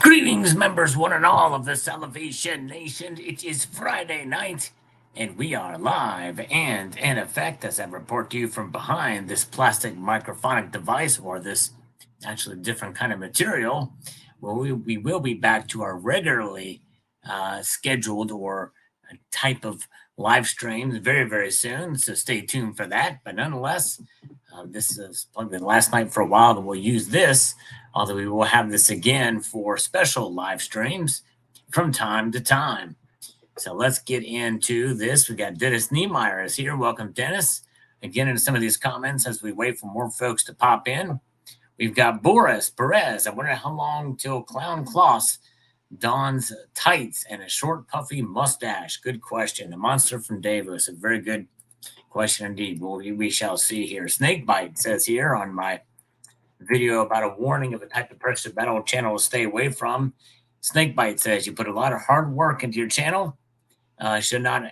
Greetings, members, one and all of the Salvation Nation. It is Friday night, and we are live and in effect as I report to you from behind this plastic microphonic device, or this actually different kind of material. Well, we will be back to our regularly scheduled or type of live streams very, very soon. So stay tuned for that. But nonetheless, this is probably the last night for a while that we'll use this, although we will have this again for special live streams from time to time. So let's get into this. We got Dennis Niemeyer is here. Welcome, Dennis. Again, into some of these comments as we wait for more folks to pop in. We've got Boris Perez. I wonder how long till Clown Klaus dons tights and a short puffy mustache. Good question. The monster from Davos. A very good question indeed. Well, we shall see here. Snakebite says here on my video about a warning of a type of person battle channel to stay away from. Snakebite says you put a lot of hard work into your channel. It should not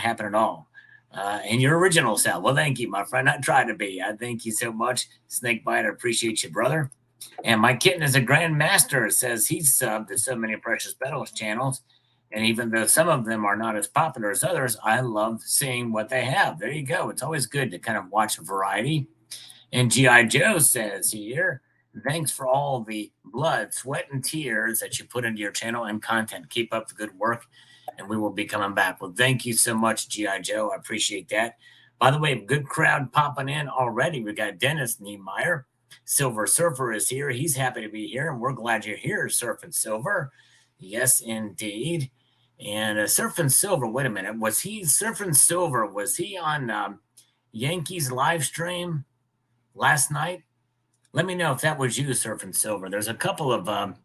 happen at all. And your original Sal. Well, thank you, my friend. I try to be. I thank you so much, Snakebite. I appreciate you, brother. And my kitten is a grandmaster. Says he's subbed to so many Precious Battles channels. And even though some of them are not as popular as others, I love seeing what they have. There you go. It's always good to kind of watch a variety. And G.I. Joe says here, thanks for all the blood, sweat, and tears that you put into your channel and content. Keep up the good work, and we will be coming back. Well, thank you so much, G.I. Joe. I appreciate that. By the way, good crowd popping in already. We got Dennis Niemeyer. Silver Surfer is here. He's happy to be here, and we're glad you're here, Surfing Silver. Yes, indeed. And Surfing Silver, wait a minute. Was he Surfing Silver? Was he on Yankees live stream last night? Let me know if that was you, Surfing Silver. There's a couple of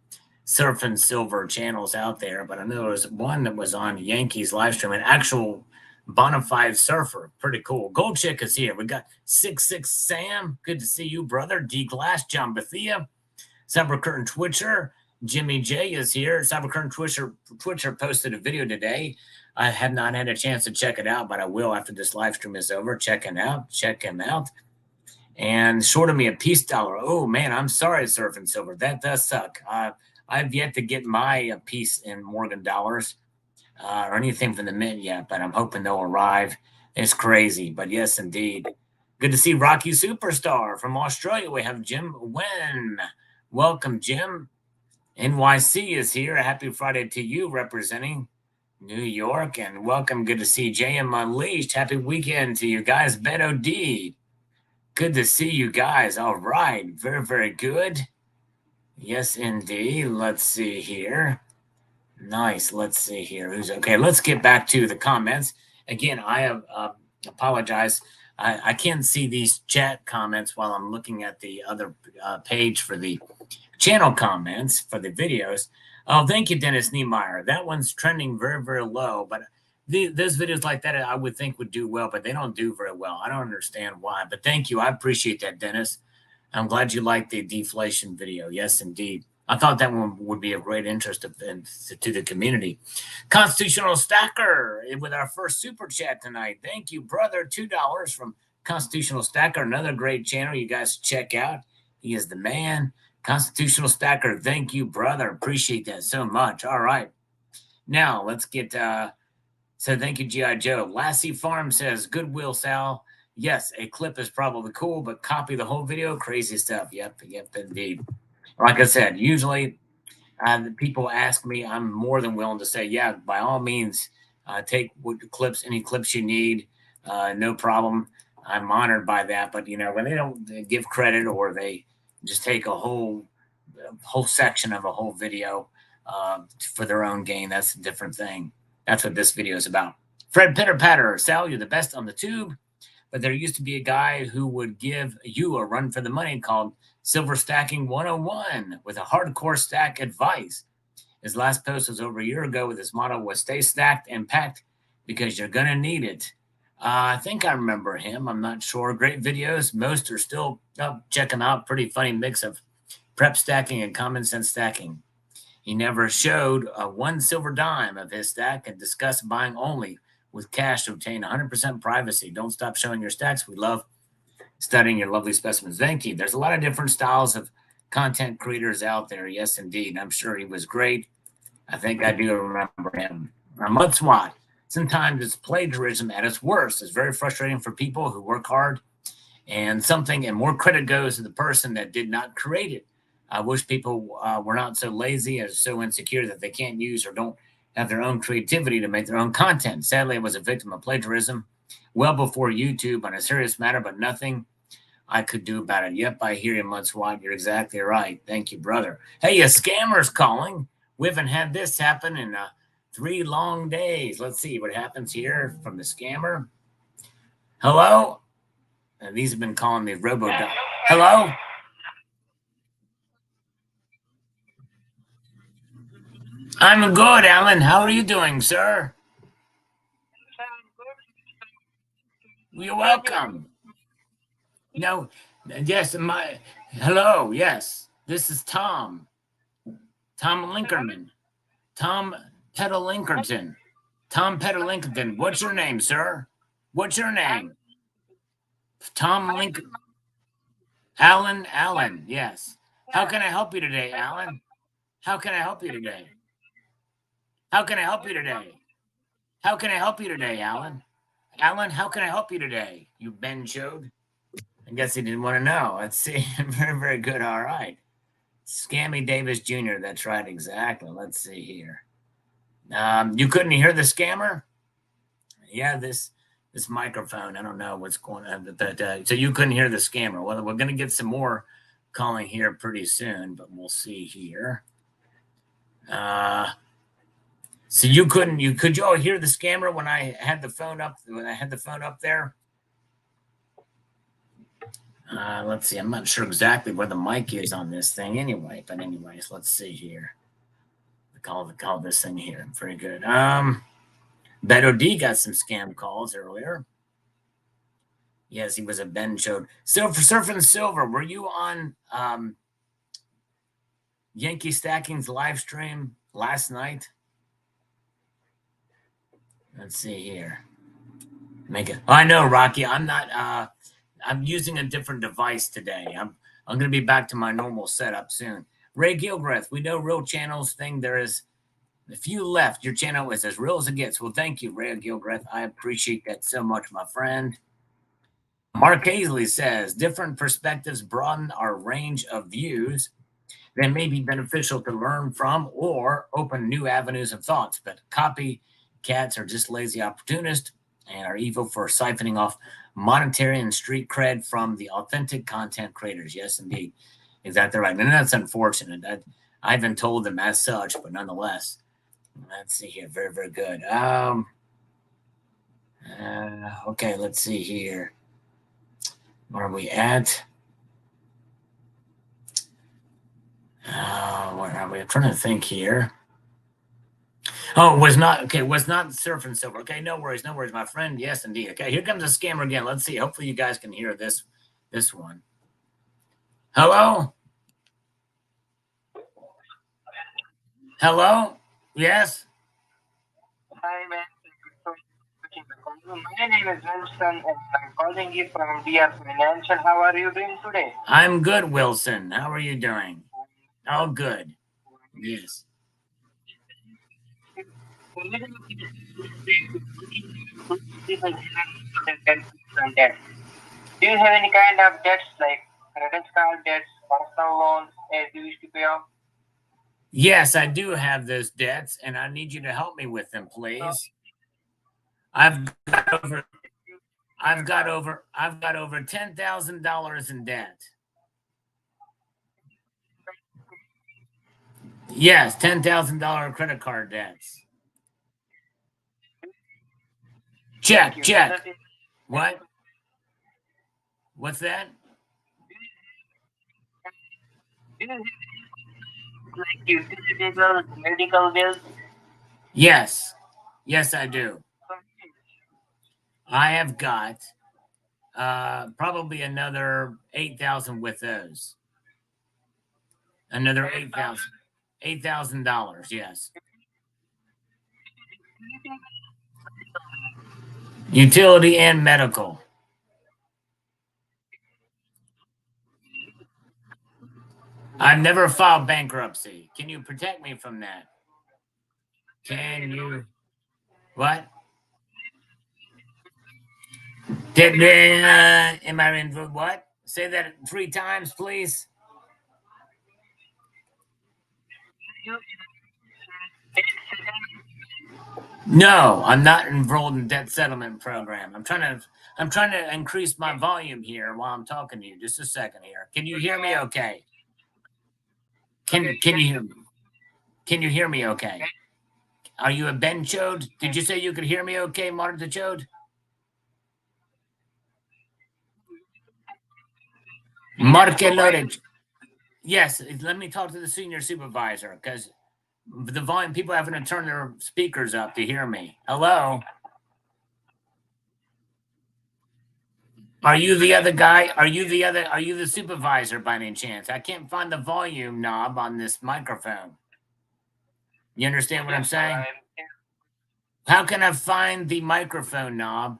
Surfing Silver channels out there, but I know there was one that was on Yankees live stream, an actual bona fide surfer. Pretty cool. Gold Chick is here. We got 66 Sam. Good to see you, brother. D Glass, John Bethia, Cyber Curtain Twitcher. Jimmy J is here. Cyber Curtain Twitcher posted a video today. I have not had a chance to check it out, but I will after this live stream is over. Check him out. And short of me a peace dollar. Oh, man, I'm sorry, Surfing Silver. That does suck. I've yet to get my piece in Morgan dollars or anything from the mint yet, but I'm hoping they'll arrive. It's crazy, but yes, indeed. Good to see Rocky Superstar from Australia. We have Jim Wen. Welcome, Jim. NYC is here. Happy Friday to you, representing New York. And welcome. Good to see JM Unleashed. Happy weekend to you guys. Beto D. Good to see you guys. All right. Very, very good. Yes, indeed. Let's see here. Nice. Let's see here. Who's okay? Let's get back to the comments. Again, I apologize. I can't see these chat comments while I'm looking at the other page for the channel comments for the videos. Oh, thank you, Dennis Niemeyer. That one's trending very, very low, but those videos like that I would think would do well, but they don't do very well. I don't understand why, but thank you. I appreciate that, Dennis. I'm glad you liked the deflation video. Yes, indeed. I thought that one would be of great interest to the community. Constitutional Stacker with our first super chat tonight. Thank you, brother. $2 from Constitutional Stacker, another great channel you guys check out. He is the man. Constitutional Stacker, thank you, brother. Appreciate that so much. All right. Now, let's get so thank you, G.I. Joe. Lassie Farm says, Goodwill, Sal. Yes, a clip is probably cool, but copy the whole video. Crazy stuff. Yep, indeed. Like I said, usually the people ask me, I'm more than willing to say, yeah, by all means, take any clips you need. No problem. I'm honored by that. But, when they don't give credit or they just take a whole section of a whole video for their own gain, that's a different thing. That's what this video is about. Fred Pitter Patter, Sal, you're the best on the tube. But there used to be a guy who would give you a run for the money called Silver Stacking 101 with a hardcore stack advice. His last post was over a year ago with his motto was stay stacked and packed because you're going to need it. I think I remember him. I'm not sure. Great videos. Most are still up. Check them out. Pretty funny mix of prep stacking and common sense stacking. He never showed one silver dime of his stack and discussed buying only with cash to obtain 100% privacy. Don't stop showing your stacks. We love studying your lovely specimens. Thank you. There's a lot of different styles of content creators out there. Yes, indeed. I'm sure he was great. I think I do remember him. Mudswat. Sometimes it's plagiarism at its worst. It's very frustrating for people who work hard and more credit goes to the person that did not create it. I wish people were not so lazy and so insecure that they can't use or don't have their own creativity to make their own content. Sadly, I was a victim of plagiarism well before YouTube on a serious matter, but nothing I could do about it. Yep, I hear you, Mudswat. You're exactly right. Thank you, brother. Hey, a scammer's calling. We haven't had this happen in 3 long days. Let's see what happens here from the scammer. Hello? And these have been calling me robo. Hello? I'm good, Alan. How are you doing, sir? You're welcome. No, yes, hello, yes. This is Tom. Tom Linkerman. Tom Petal-Linkerton. Tom Petal-Linkerton. What's your name, sir? What's your name? Tom Lincoln. Alan, yes. How can I help you today, Alan? How can I help you today? How can I help you today? How can I help you today, Alan? Alan, how can I help you today? You Ben showed. I guess he didn't want to know. Let's see. Very, very good. All right. Scammy Davis Jr. That's right. Exactly. Let's see here. You couldn't hear the scammer? Yeah, this microphone. I don't know what's going on. So you couldn't hear the scammer. Well, we're going to get some more calling here pretty soon, but we'll see here. So could you all hear the scammer when I had the phone up there? Let's see. I'm not sure exactly where the mic is on this thing anyway, but anyways, let's see here. Call this thing here. Very good. Beto D got some scam calls earlier. Yes, he was a Ben showed. Surfing Silver, were you on Yankee Stacking's live stream last night? Let's see here. I know, Rocky. I'm not. I'm using a different device today. I'm going to be back to my normal setup soon. Ray Gilbreth, we know real channels thing. There is a few left. Your channel is as real as it gets. Well, thank you, Ray Gilbreth. I appreciate that so much, my friend. Mark Hazley says different perspectives broaden our range of views that may be beneficial to learn from or open new avenues of thoughts. But copycats are just lazy opportunists and are evil for siphoning off monetary and street cred from the authentic content creators. Yes, indeed. Exactly right. And that's unfortunate. I've been told them as such, but nonetheless. Let's see here. Very, very good. Okay, let's see here. Where are we at? Where are we? I'm trying to think here. Oh, was not Surfing Silver. Okay, no worries, my friend. Yes, indeed. Okay, here comes a scammer again. Let's see. Hopefully, you guys can hear this one. Hello. Hello. Yes. Hi, man. My name is Wilson, and I'm calling you from DR Financial. How are you doing today? I'm good, Wilson. How are you doing? Oh, good. Yes. Do you have any kind of debts like credit card debts, personal loans, as you used to pay off? Yes, I do have those debts, and I need you to help me with them, please. I've got over $10,000 in debt. Yes, $10,000 credit card debts. Check. What? What's that? Like utility bills, medical bills? Yes, I do. I have got probably another 8,000 with those. Another $8,000. Yes. Utility and medical. I've never filed bankruptcy. Can you protect me from that? Can you? What? Am I in what? Say that 3 times, please. No, I'm not enrolled in debt settlement program. I'm trying to increase my volume here while I'm talking to you. Just a second here. Can you hear me okay? Can you hear me? Can you hear me okay? Are you a Ben Chode? Did you say you could hear me okay, Martha Chode? Marke Loaded. Yes, let me talk to the senior supervisor because the volume people having to turn their speakers up to hear me. Hello? Are you the other guy? Are you the supervisor by any chance? I can't find the volume knob on this microphone. You understand what I'm saying? How can I find the microphone knob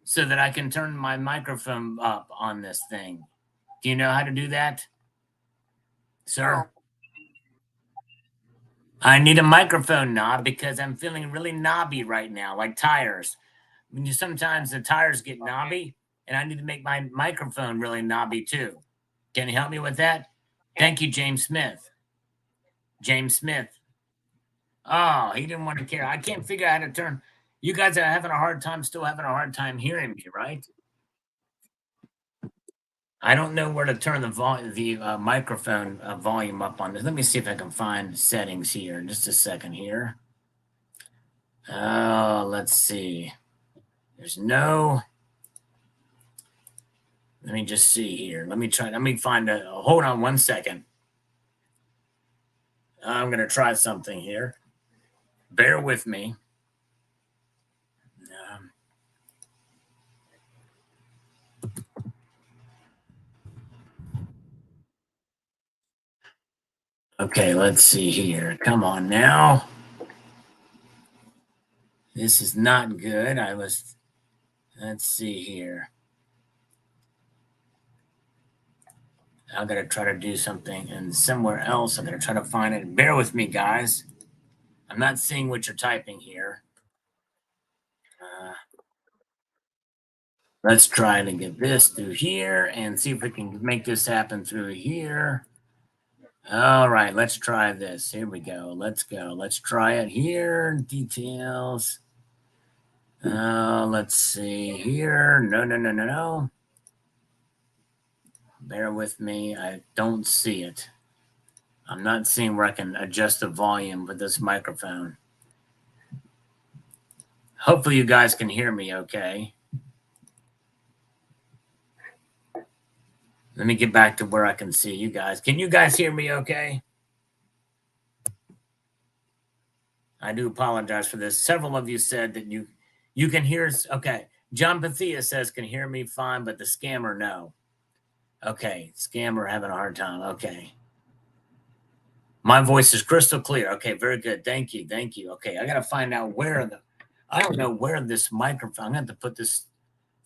so that I can turn my microphone up on this thing? Do you know how to do that, sir? I need a microphone knob because I'm feeling really knobby right now, like tires. Sometimes the tires get knobby, and I need to make my microphone really knobby too. Can you help me with that? Thank you, James Smith. James Smith. Oh, he didn't want to care. I can't figure out how to turn. You guys are having a hard time, still having a hard time hearing me, right? I don't know where to turn the microphone volume up on this. Let me see if I can find settings here. Just a second here. Oh, let's see. There's no. Let me just see here. Let me try. Let me find a. Hold on 1 second. I'm going to try something here. Bear with me. Um, okay, let's see here. Come on now. This is not good. Let's see here. I'm going to try to do something and somewhere else. I'm going to try to find it. Bear with me, guys. I'm not seeing what you're typing here. Uh, let's try to get this through here and see if we can make this happen through here. All right, let's try this. Here we go. Let's go. Let's try it here. Details. Let's see here. No. Bear with me. I don't see it. I'm not seeing where I can adjust the volume with this microphone. Hopefully you guys can hear me okay. Let me get back to where I can see you guys. Can you guys hear me okay? I do apologize for this. Several of you said that you can hear us. Okay. John Pathia says can hear me fine, but the scammer no. Okay. Scammer having a hard time. Okay. My voice is crystal clear. Okay, very good. Thank you. Thank you. Okay, I got to find out I don't know where this microphone, I'm going to have to put this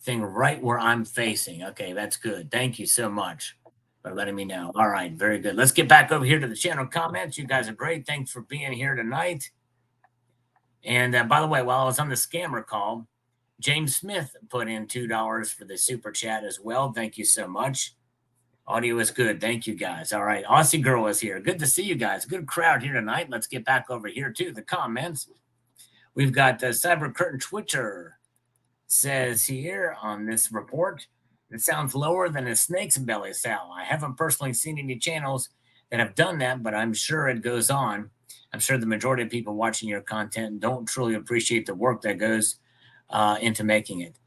thing right where I'm facing. Okay, that's good. Thank you so much for letting me know. All right, very good. Let's get back over here to the channel comments. You guys are great. Thanks for being here tonight. And by the way, while I was on the scammer call, James Smith put in $2 for the super chat as well. Thank you so much. Audio is good. Thank you, guys. All right. Aussie Girl is here. Good to see you guys. Good crowd here tonight. Let's get back over here to the comments. We've got Cyber Curtain Twitcher says here on this report, it sounds lower than a snake's belly, Sal. I haven't personally seen any channels that have done that, but I'm sure it goes on. I'm sure the majority of people watching your content don't truly appreciate the work that goes into making it.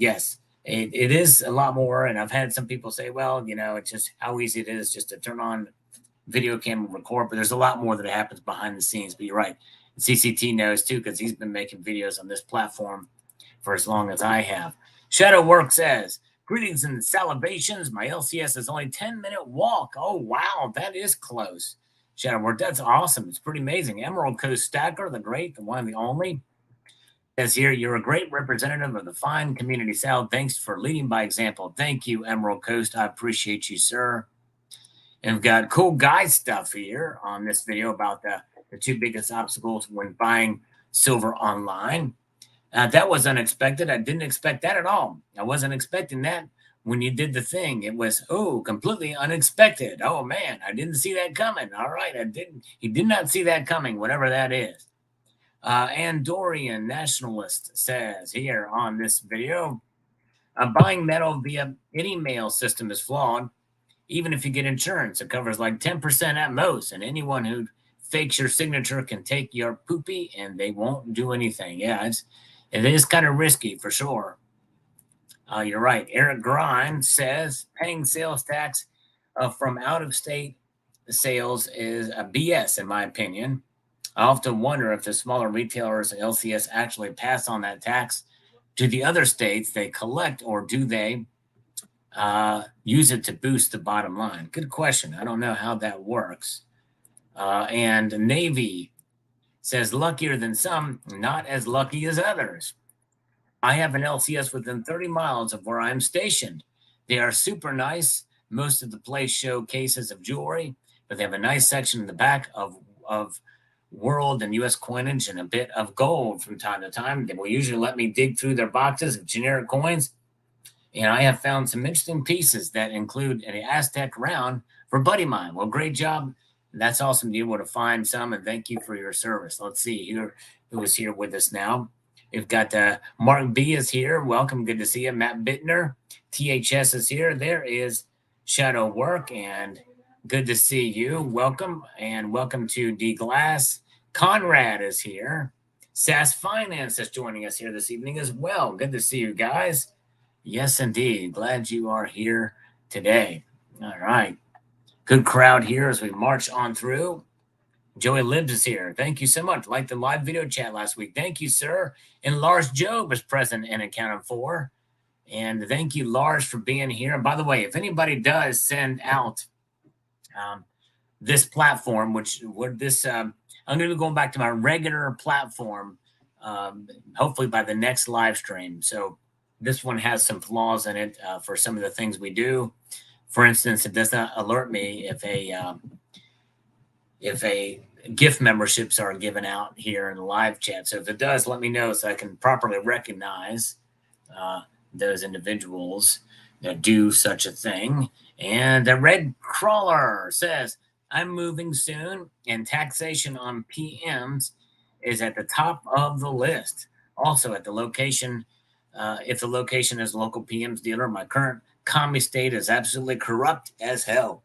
Yes. It is a lot more, and I've had some people say, well, it's just how easy it is just to turn on video camera and record, but there's a lot more that happens behind the scenes. But you're right. CCT knows too, because he's been making videos on this platform for as long as I have. Shadow Work says, greetings and salivations. My LCS is only 10-minute walk. Oh, wow. That is close. Shadow Work, that's awesome. It's pretty amazing. Emerald Coast Stacker, the great, the one and the only. Says here, you're a great representative of the fine community, Sal. Thanks for leading by example. Thank you, Emerald Coast. I appreciate you, sir. And we've got cool guy stuff here on this video about the two biggest obstacles when buying silver online. That was unexpected. I didn't expect that at all. I wasn't expecting that when you did the thing. It was, completely unexpected. Oh man, I didn't see that coming. All right, he did not see that coming, whatever that is. Andorian Nationalist says here on this video, buying metal via any mail system is flawed. Even if you get insurance, it covers like 10% at most, and anyone who fakes your signature can take your poopy and they won't do anything. Yeah, it is kind of risky for sure. You're right. Eric Grimes says paying sales tax from out-of-state sales is a BS, in my opinion. I often wonder if the smaller retailers LCS actually pass on that tax to the other states they collect, or do they use it to boost the bottom line? Good question. I don't know how that works. And Navy says luckier than some, not as lucky as others. I have an LCS within 30 miles of where I'm stationed. They are super nice. Most of the place show cases of jewelry, but they have a nice section in the back of world and U.S. coinage and a bit of gold from time to time. They will usually let me dig through their boxes of generic coins, and I have found some interesting pieces that include an Aztec round for buddy mine. Well, great job. That's awesome to be able to find some, and thank you for your service. Let's see here who is here with us now. We've got Mark B is here. Welcome. Good to see you. Matt Bittner. THS is here. There is Shadow Work, and good to see you. Welcome, and welcome to D Glass. Conrad is here. SAS Finance is joining us here this evening as well. Good to see you guys. Yes, indeed. Glad you are here today. All right. Good crowd here as we march on through. Joey Libs is here. Thank you so much. Like the live video chat last week. Thank you, sir. And Lars Job is present and accounted for. And thank you, Lars, for being here. And by the way, if anybody does send out this platform, I'm going to be going back to my regular platform, hopefully by the next live stream. So this one has some flaws in it for some of the things we do. For instance, it does not alert me if a gift memberships are given out here in the live chat. So if it does, let me know so I can properly recognize those individuals that do such a thing. And the Red Crawler says, I'm moving soon, and taxation on PMs is at the top of the list. Also at the location, if the location is a local PM's dealer, my current commie state is absolutely corrupt as hell.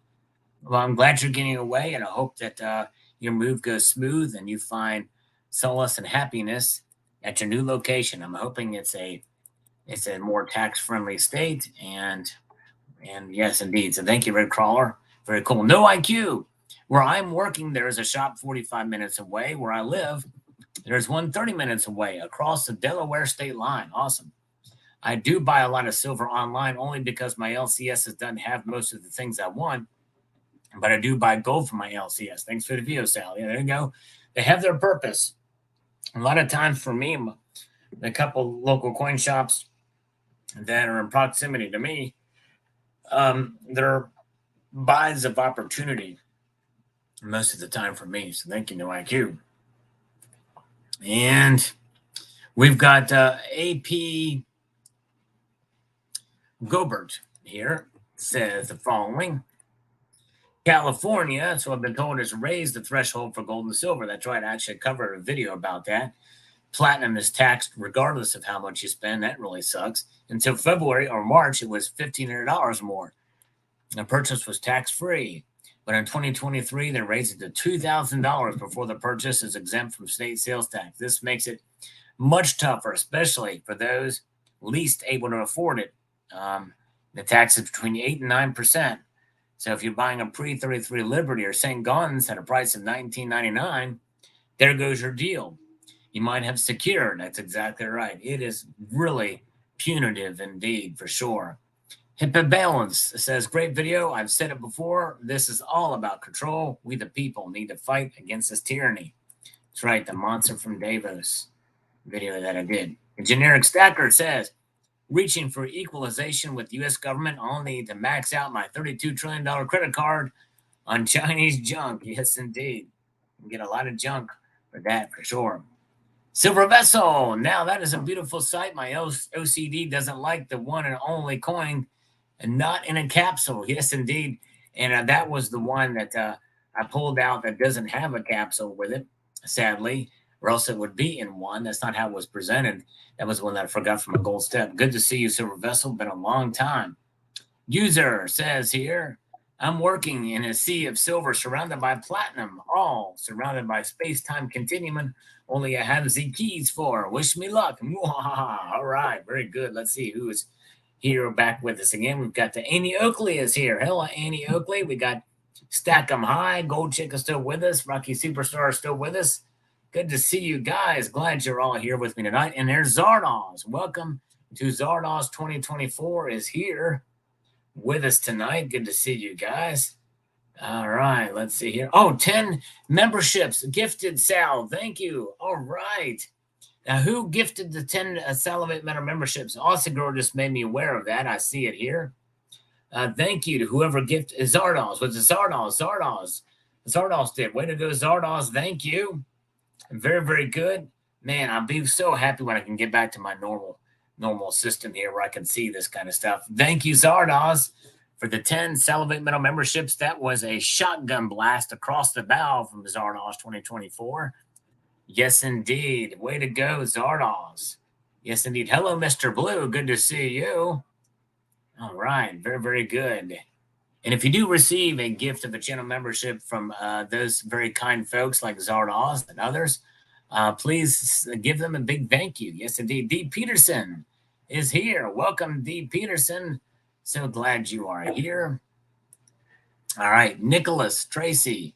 Well, I'm glad you're getting away, and I hope that your move goes smooth and you find solace and happiness at your new location. I'm hoping it's a more tax-friendly state, and yes, indeed. So thank you, Red Crawler. Very cool. No IQ. Where I'm working, there is a shop 45 minutes away. Where I live, there's one 30 minutes away across the Delaware state line. Awesome. I do buy a lot of silver online only because my LCS doesn't have most of the things I want, but I do buy gold for my LCS. Thanks for the video, Sal. Yeah, there you go. They have their purpose. A lot of times for me, a couple local coin shops that are in proximity to me, they're buys of opportunity most of the time for me. So thank you, No IQ. And we've got AP Gobert here, says the following. California, so I've been told, has raised the threshold for gold and silver. That's right. I actually covered a video about that. Platinum is taxed regardless of how much you spend. That really sucks. Until February or March, it was $1,500 more. The purchase was tax-free. But in 2023, they raised it to $2,000 before the purchase is exempt from state sales tax. This makes it much tougher, especially for those least able to afford it. The tax is between 8 and 9%. So if you're buying a pre-33 Liberty or St. Guns at a price of $19.99, there goes your deal. You might have secured. That's exactly right. It is really punitive indeed, for sure. HIPAA Balance says, great video. I've said it before. This is all about control. We the people need to fight against this tyranny. That's right. The monster from Davos video that I did. A generic stacker says, reaching for equalization with the U.S. government, I'll need to max out my $32 trillion credit card on Chinese junk. Yes, indeed. You can get a lot of junk for that, for sure. Silver Vessel. Now, that is a beautiful sight. My OCD doesn't like the one and only coin and not in a capsule. Yes, indeed. And that was the one that I pulled out that doesn't have a capsule with it, sadly, or else it would be in one. That's not how it was presented. That was one that I forgot from a gold step. Good to see you, Silver Vessel. Been a long time. User says here, I'm working in a sea of silver surrounded by platinum, all surrounded by space-time continuum. Only I have the keys for. Wish me luck. All right, very good. Let's see who is here back with us again. We've got the Annie Oakley is here. Hello, Annie Oakley. We got Stack 'em High. Gold Chick is still with us. Rocky Superstar is still with us. Good to see you guys. Glad you're all here with me tonight. And there's Zardoz. Welcome to Zardoz 2024 is here with us tonight. Good to see you guys. All right, let's see here. Oh, 10 memberships gifted, Sal. Thank you. All right. Now, who gifted the 10 Salivate Metal memberships? Austin Girl just made me aware of that. I see it here. Thank you to whoever gifted Zardoz. Was it Zardoz? Zardoz did. Way to go, Zardoz. Thank you. Very, very good. Man, I'll be so happy when I can get back to my normal system here where I can see this kind of stuff. Thank you, Zardoz, for the 10 Salivate Metal memberships. That was a shotgun blast across the bow from Zardoz 2024. Yes, indeed. Way to go, Zardoz. Yes, indeed. Hello, Mr. Blue. Good to see you. All right. Very, very good. And if you do receive a gift of a channel membership from those very kind folks like Zardoz and others, please give them a big thank you. Yes, indeed. D. Peterson is here. Welcome, D. Peterson. So glad you are here. All right. Nicholas Tracy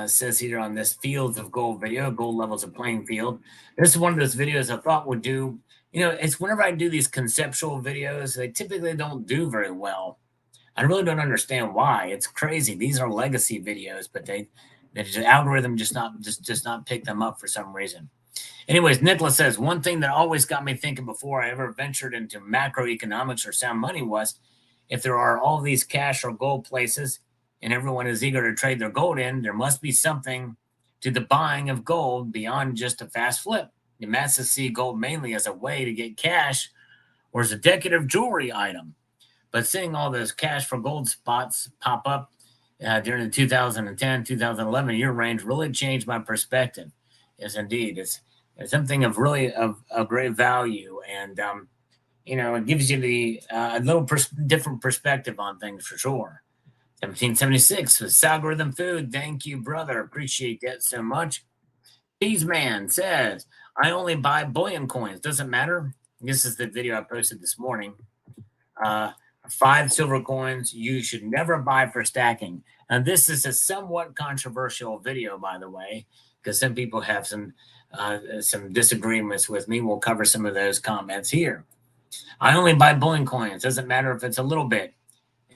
says here on this Fields of Gold video, gold levels of playing field. This is one of those videos I thought would do, it's whenever I do these conceptual videos, they typically don't do very well. I really don't understand why. It's crazy. These are legacy videos, but the algorithm just not pick them up for some reason. Anyways, Nicholas says, one thing that always got me thinking before I ever ventured into macroeconomics or sound money was, if there are all these cash or gold places and everyone is eager to trade their gold in, there must be something to the buying of gold beyond just a fast flip. The masses see gold mainly as a way to get cash or as a decorative jewelry item. But seeing all those cash for gold spots pop up during the 2010, 2011 year range really changed my perspective. Yes, indeed. It's something of really of great value. And, it gives you a little different perspective on things for sure. 1776 with Algorithm Food. Thank you, brother. Appreciate that so much. Cheese Man says, I only buy bullion coins. Doesn't matter. This is the video I posted this morning. 5 silver coins you should never buy for stacking. And this is a somewhat controversial video, by the way, because some people have some disagreements with me. We'll cover some of those comments here. I only buy bullion coins. Doesn't matter if it's a little bit.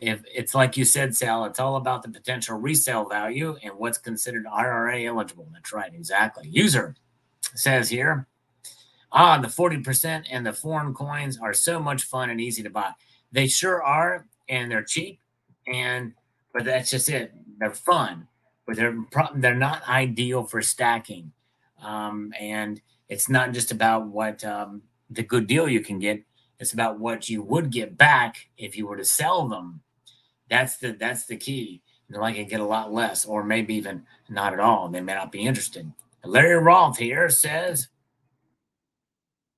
If it's like you said, Sal, it's all about the potential resale value and what's considered IRA eligible. That's right, exactly. User says here, the 40% and the foreign coins are so much fun and easy to buy. They sure are, and they're cheap, but that's just it. They're fun, but they're not ideal for stacking. And it's not just about what the good deal you can get. It's about what you would get back if you were to sell them. That's the key. They might get a lot less, or maybe even not at all. They may not be interested. Larry Roth here says,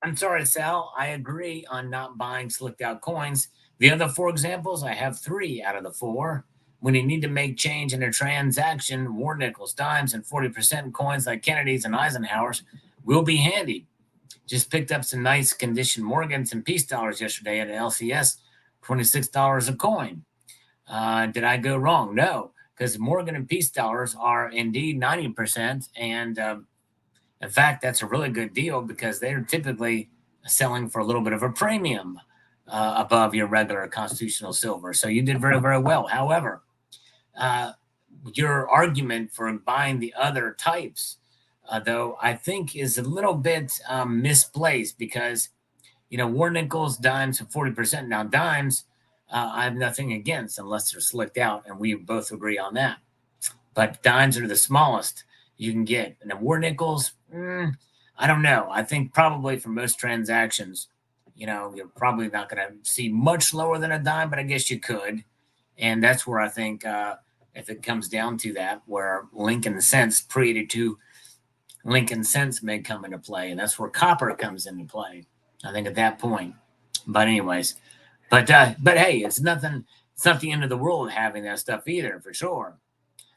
I'm sorry, Sal. I agree on not buying slicked out coins. The other 4 examples, I have 3 out of the 4. When you need to make change in a transaction, war nickels, dimes, and 40% coins like Kennedy's and Eisenhower's will be handy. Just picked up some nice condition Morgans and peace dollars yesterday at LCS, $26 a coin. Did I go wrong? No, because Morgan and peace dollars are indeed 90%. And in fact, that's a really good deal because they're typically selling for a little bit of a premium above your regular constitutional silver. So you did very, very well. However, your argument for buying the other types, though, I think is a little bit misplaced because, war nickels, dimes, and 40%. Now, dimes I have nothing against unless they're slicked out, and we both agree on that. But dimes are the smallest you can get. And the war nickels, I don't know. I think probably for most transactions, you're probably not going to see much lower than a dime, but I guess you could. And that's where I think if it comes down to that, where Lincoln Cents pre-82 Lincoln Cents may come into play, and that's where copper comes into play. I think at that point. But anyways, but hey, it's nothing. It's not the end of the world having that stuff either, for sure.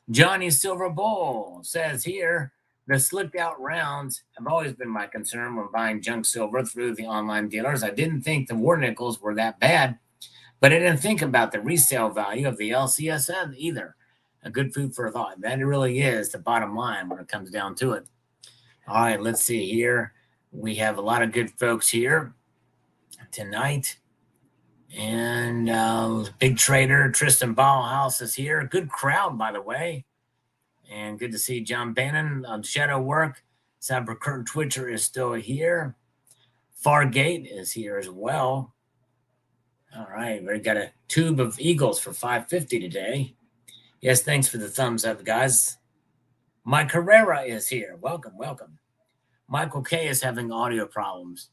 Johnny Silver Bowl says here, the slicked out rounds have always been my concern when buying junk silver through the online dealers. I didn't think the war nickels were that bad, but I didn't think about the resale value of the LCSN either. A good food for thought. That really is the bottom line when it comes down to it. All right, let's see here. We have a lot of good folks here tonight. And big trader Tristan Ballhouse is here. Good crowd, by the way. And good to see John Bannon on Shadow Work. Cyber Curtain Twitcher is still here. Fargate is here as well. All right, we got a tube of Eagles for $5.50 today. Yes, thanks for the thumbs up, guys. Mike Herrera is here. Welcome, welcome. Michael K is having audio problems.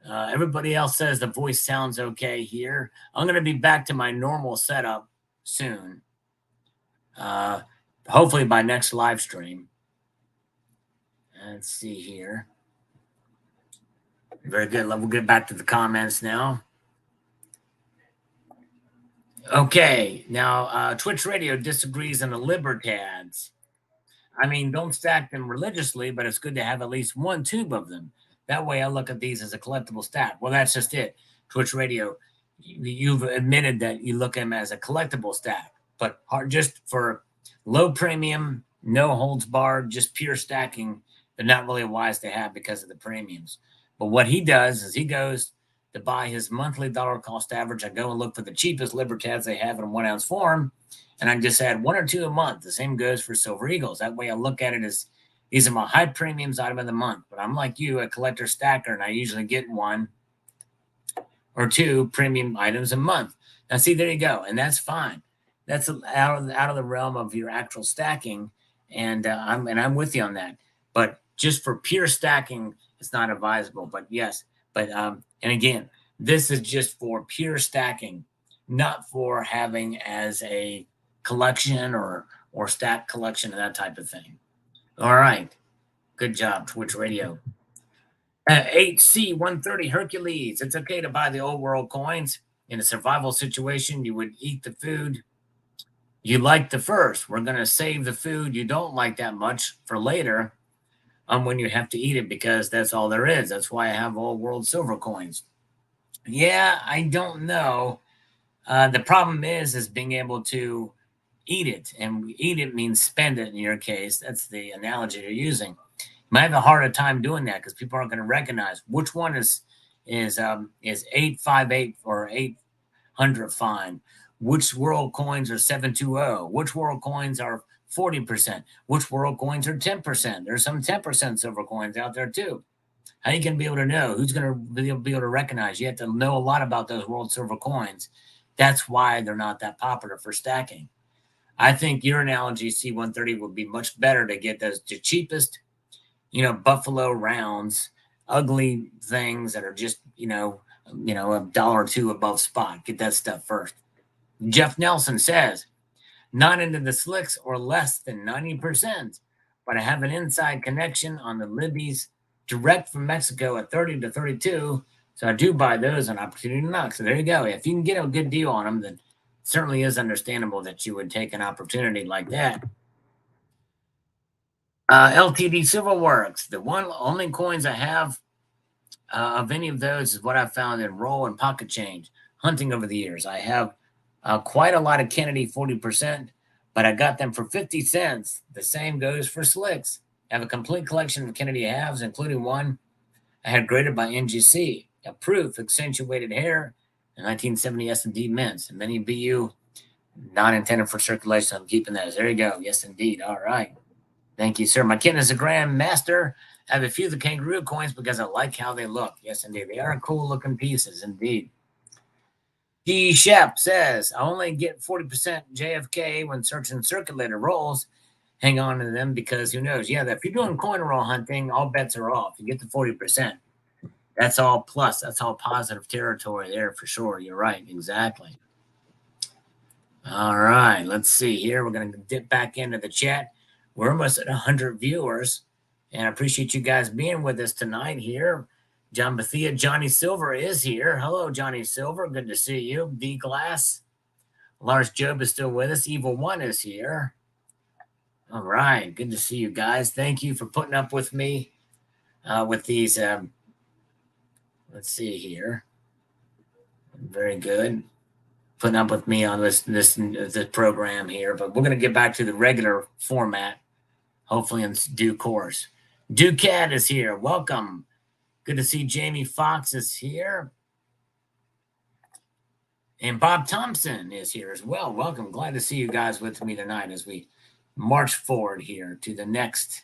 Everybody else says the voice sounds okay here. I'm going to be back to my normal setup soon. Hopefully by next live stream. Let's see here. Very good. We'll get back to the comments now. Okay. Now, Twitch Radio disagrees on the Libertads. I mean, don't stack them religiously, but it's good to have at least one tube of them. That way I look at these as a collectible stack. Well, that's just it. Twitch Radio, you've admitted that you look at them as a collectible stack, but just for low premium, no holds barred, just pure stacking, they're not really wise to have because of the premiums. But what he does is he goes to buy his monthly dollar cost average. I go and look for the cheapest Libertads they have in 1 ounce form, and I just add 1 or 2 a month. The same goes for Silver Eagles. That way I look at it as these are my high premiums item of the month. But I'm like you, a collector stacker, and I usually get 1 or 2 premium items a month. Now, see, there you go. And that's fine. That's out of the realm of your actual stacking. And I'm with you on that. But just for pure stacking, it's not advisable. But yes, and again, this is just for pure stacking, not for having as a collection or stack collection and that type of thing. All right. Good job, Twitch Radio. HC130 Hercules. It's okay to buy the old world coins. In a survival situation, you would eat the food you like the first. We're going to save the food you don't like that much for later when you have to eat it, because that's all there is. That's why I have old world silver coins. Yeah, I don't know. The problem is being able to eat it, and eat it means spend it in your case. That's the analogy you're using. You might have a harder time doing that because people aren't going to recognize which one is 858 or 800 fine. Which world coins are 720? Which world coins are 40%? Which world coins are 10%? There's some 10% silver coins out there too. How you going to be able to know? Who's going to be able to recognize? You have to know a lot about those world silver coins. That's why they're not that popular for stacking. I think your analogy, C130, would be much better to get the cheapest, Buffalo rounds, ugly things that are just, $1 or $2 above spot. Get that stuff first. Jeff Nelson says, not into the slicks or less than 90%, but I have an inside connection on the Libby's direct from Mexico at 30 to 32. So I do buy those on opportunity to knock. So there you go. If you can get a good deal on them, then it certainly is understandable that you would take an opportunity like that. LTD Silverworks. The only coins I have of any of those is what I found in roll and pocket change hunting over the years. I have quite a lot of Kennedy 40%, but I got them for 50 cents. The same goes for slicks. I have a complete collection of Kennedy halves, including one I had graded by NGC, a proof accentuated hair, and 1970 S&D mints, and many BU not intended for circulation. I'm keeping those. There you go. Yes, indeed. All right. Thank you, sir. My kid is a grand master. I have a few of the kangaroo coins because I like how they look. Yes, indeed. They are cool looking pieces, indeed. D. Shep says, I only get 40% JFK when searching circulator rolls. Hang on to them because who knows? Yeah, if you're doing coin roll hunting, all bets are off. You get the 40%. That's all plus. That's all positive territory there for sure. You're right. Exactly. All right. Let's see here. We're going to dip back into the chat. We're almost at 100 viewers. And I appreciate you guys being with us tonight here. John Bethia, Johnny Silver is here. Hello, Johnny Silver. Good to see you. D Glass. Lars Job is still with us. Evil One is here. All right. Good to see you guys. Thank you for putting up with me with these. Let's see here. Very good. Putting up with me on this program here. But we're going to get back to the regular format, hopefully in due course. Ducat is here. Welcome. Good to see Jamie Fox is here. And Bob Thompson is here as well. Welcome. Glad to see you guys with me tonight as we march forward here to the next.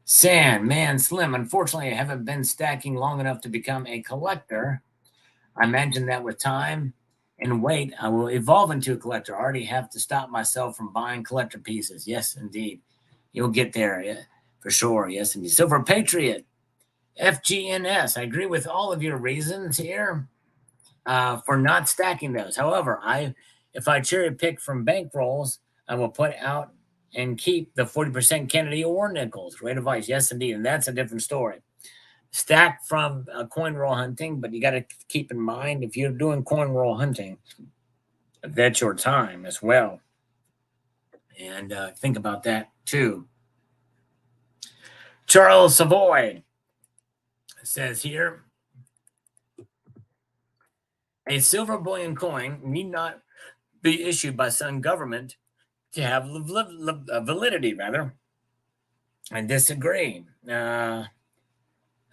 Sandman Slim. Unfortunately, I haven't been stacking long enough to become a collector. I imagine that with time and wait, I will evolve into a collector. I already have to stop myself from buying collector pieces. Yes, indeed. You'll get there, yeah, for sure. Yes, indeed. Silver Patriot. FGNS, I agree with all of your reasons here for not stacking those. However, if I cherry pick from bankrolls, I will put out and keep the 40% Kennedy or nickels. Great advice. Yes, indeed. And that's a different story. Stack from coin roll hunting, but you got to keep in mind if you're doing coin roll hunting, that's your time as well. And think about that too. Charles Savoy says here, a silver bullion coin need not be issued by some government to have validity, rather. I disagree. A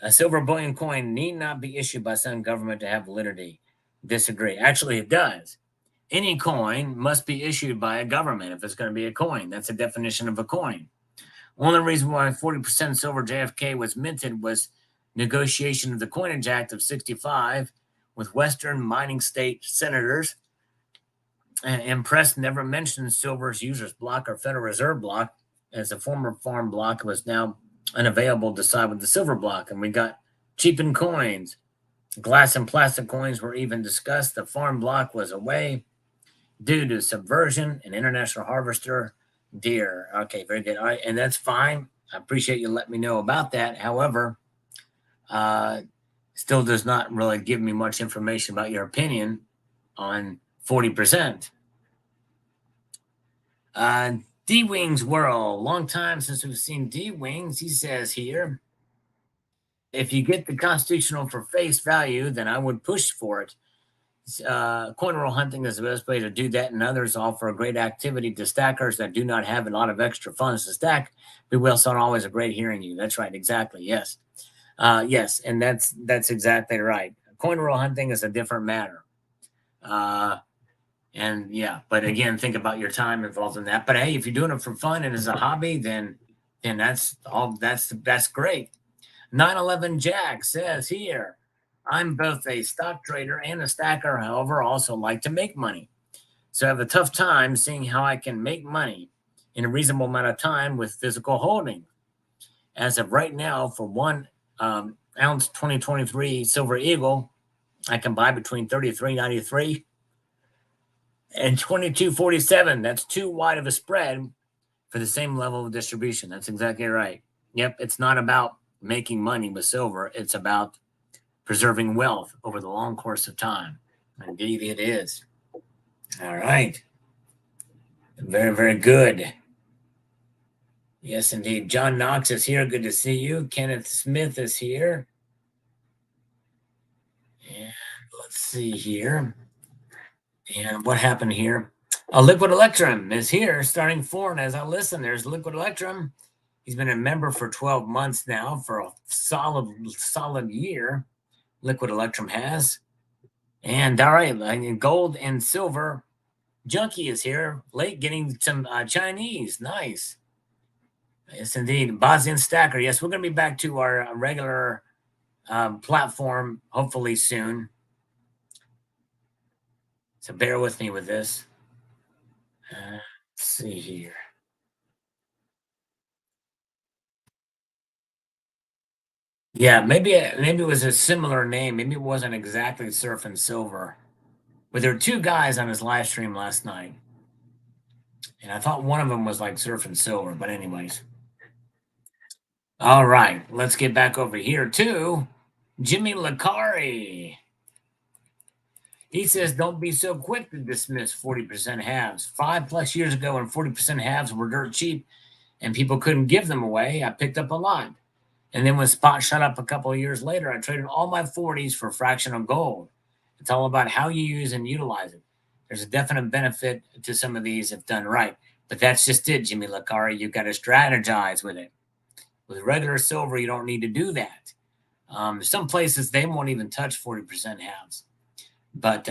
silver bullion coin need not be issued by some government to have validity. Disagree. Actually, it does. Any coin must be issued by a government if it's going to be a coin. That's the definition of a coin. One of the reasons why 40% silver JFK was minted was negotiation of the Coinage Act of 65 with Western mining state senators. And press never mentioned silver's users block or Federal Reserve block, as a former farm block was now unavailable to side with the silver block. And we got cheapened coins. Glass and plastic coins were even discussed. The farm block was away due to subversion and international harvester deer. Okay, very good. All right, and that's fine. I appreciate you letting me know about that. However, still does not really give me much information about your opinion on 40%. D-Wings World. Long time since we've seen D-Wings. He says here, if you get the constitutional for face value, then I would push for it. Coin roll hunting is the best way to do that, and others offer a great activity to stackers that do not have a lot of extra funds to stack. Be well, son, always a great hearing you. That's right, exactly. Yes, yes, and that's exactly right. Coin roll hunting is a different matter. And yeah, but again, think about your time involved in that. But hey, if you're doing it for fun and as a hobby, then that's all. That's great. 911 Jack says here, I'm both a stock trader and a stacker. However, I also like to make money. So I have a tough time seeing how I can make money in a reasonable amount of time with physical holding. As of right now, for 1 ounce 2023 Silver Eagle, I can buy between $33.93 and $22.47. That's too wide of a spread for the same level of distribution. That's exactly right. Yep, it's not about making money with silver. It's about preserving wealth over the long course of time. Indeed, it is. All right. Very, very good. Yes, indeed. John Knox is here. Good to see you. Kenneth Smith is here. And let's see here. And what happened here? Liquid Electrum is here starting 4. And as I listen, there's Liquid Electrum. He's been a member for 12 months now, for a solid year. Liquid Electrum has. And all right, gold and silver. Junkie is here, late getting some Chinese. Nice. Yes, indeed. Bosnian Stacker. Yes, we're going to be back to our regular platform hopefully soon. So bear with me with this. Let's see here. Yeah, maybe it was a similar name. Maybe it wasn't exactly Surf and Silver. But there were two guys on his live stream last night. And I thought one of them was like Surf and Silver. But anyways. All right. Let's get back over here to Jimmy Lacari. He says, don't be so quick to dismiss 40% halves. 5+ years ago when 40% halves were dirt cheap and people couldn't give them away, I picked up a lot. And then when spot shot up a couple of years later, I traded all my 40s for fractional gold. It's all about how you use and utilize it. There's a definite benefit to some of these if done right. But that's just it, Jimmy Lacari. You've got to strategize with it. With regular silver, you don't need to do that. Some places, they won't even touch 40% halves. But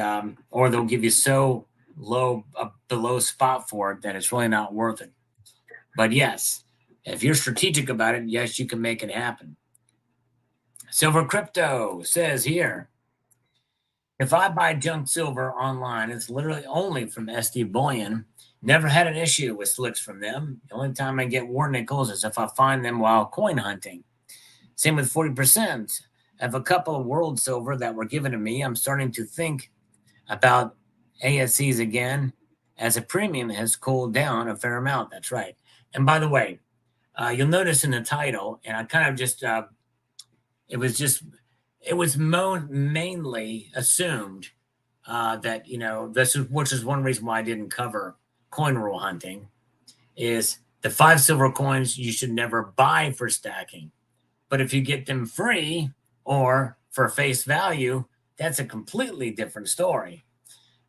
or they'll give you so low below spot for it that it's really not worth it. But yes, if you're strategic about it, yes, you can make it happen. Silver Crypto says here, if I buy junk silver online, it's literally only from SD Bullion. Never had an issue with slicks from them. The only time I get war nickels is if I find them while coin hunting. Same with 40%. I have a couple of world silver that were given to me. I'm starting to think about ASCs again as a premium has cooled down a fair amount. That's right. And by the way, you'll notice in the title, and I kind of just, it was mainly assumed that, which is one reason why I didn't cover coin rule hunting, is the 5 silver coins you should never buy for stacking. But if you get them free or for face value, that's a completely different story.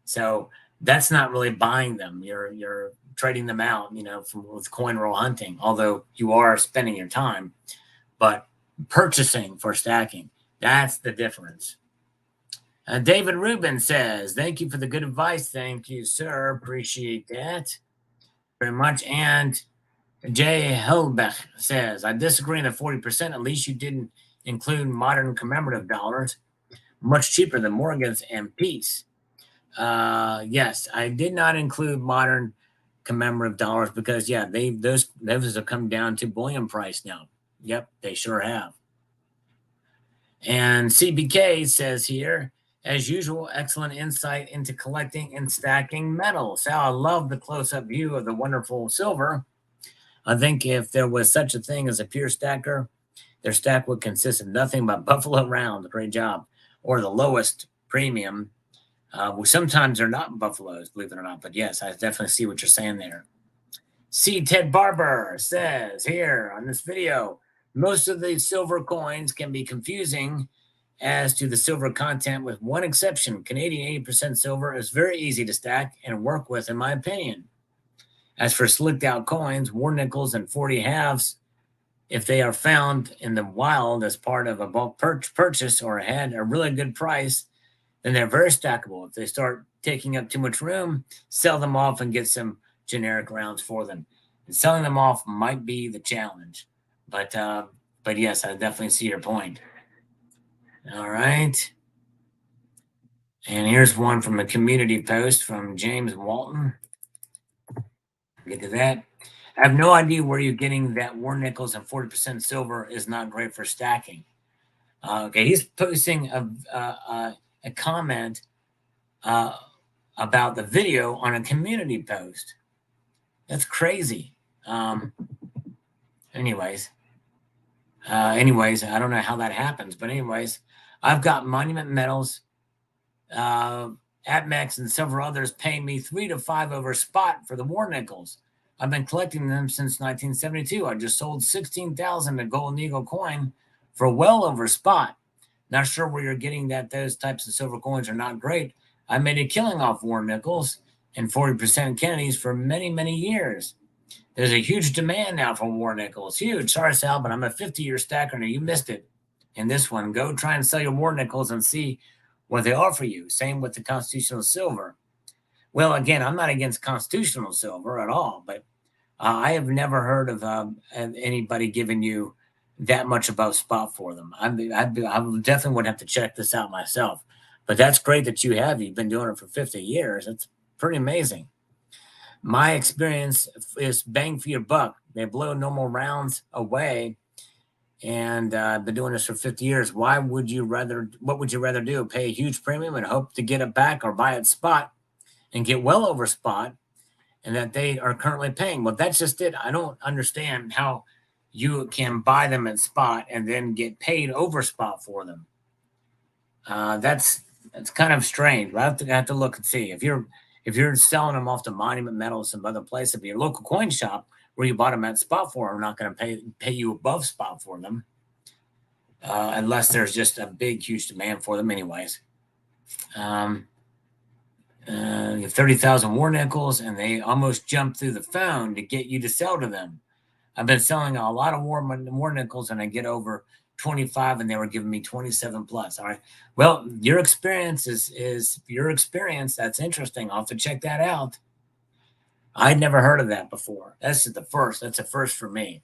So that's not really buying them. You're trading them out, with coin roll hunting, although you are spending your time, but purchasing for stacking, that's the difference. David Rubin says, thank you for the good advice. Thank you, sir. Appreciate that very much. And Jay Helbech says, I disagree on the 40%. At least you didn't include modern commemorative dollars, much cheaper than Morgan's and Peace. Yes, I did not include modern commemorative dollars because, yeah, those have come down to bullion price now. Yep, they sure have. And CBK says here, as usual, excellent insight into collecting and stacking metals. Sal, I love the close-up view of the wonderful silver. I think if there was such a thing as a pure stacker, their stack would consist of nothing but buffalo rounds. Great job. Or the lowest premium. Sometimes they're not buffaloes, believe it or not. But yes, I definitely see what you're saying there. C. Ted Barber says here on this video, most of the silver coins can be confusing as to the silver content, with one exception. Canadian 80% silver is very easy to stack and work with, in my opinion. As for slicked out coins, war nickels and 40 halves, if they are found in the wild as part of a bulk purchase or had a really good price, then they're very stackable. If they start taking up too much room, sell them off and get some generic rounds for them. And selling them off might be the challenge. But yes, I definitely see your point. All right. And here's one from a community post from James Walton. Get to that. I have no idea where you're getting that war nickels and 40% silver is not great for stacking. Okay, he's posting a comment about the video on a community post. That's crazy. Anyways, I don't know how that happens, but anyways, I've got Monument Metals, APMEX, and several others paying me 3 to 5 over spot for the war nickels. I've been collecting them since 1972. I just sold 16,000 to Golden Eagle coin for well over spot. Not sure where you're getting that. Those types of silver coins are not great. I made a killing off war nickels and 40% Kennedys for many, many years. There's a huge demand now for war nickels. Huge. Sorry, Sal, but I'm a 50-year stacker and you missed it in this one. Go try and sell your war nickels and see what they offer you. Same with the constitutional silver. Well, again, I'm not against constitutional silver at all, but I have never heard of anybody giving you that much above spot for them. I definitely would have to check this out myself. But that's great that you have. You've been doing it for 50 years. That's pretty amazing. My experience is bang for your buck. They blow normal rounds away, and I've been doing this for 50 years. What would you rather do? Pay a huge premium and hope to get it back, or buy it spot and get well over spot, and that they are currently paying? Well, that's just it. I don't understand how you can buy them at spot and then get paid over spot for them. That's kind of strange. I have to look and see if you're selling them off to Monument Metals and other places. But your local coin shop where you bought them at spot for are not going to pay you above spot for them, unless there's just a big, huge demand for them, anyways. 30,000 war nickels, and they almost jumped through the phone to get you to sell to them. I've been selling a lot of war nickels, and I get over 25, and they were giving me 27 plus. All right. Well, your experience is your experience. That's interesting. I'll have to check that out. I'd never heard of that before. That's the first. That's a first for me.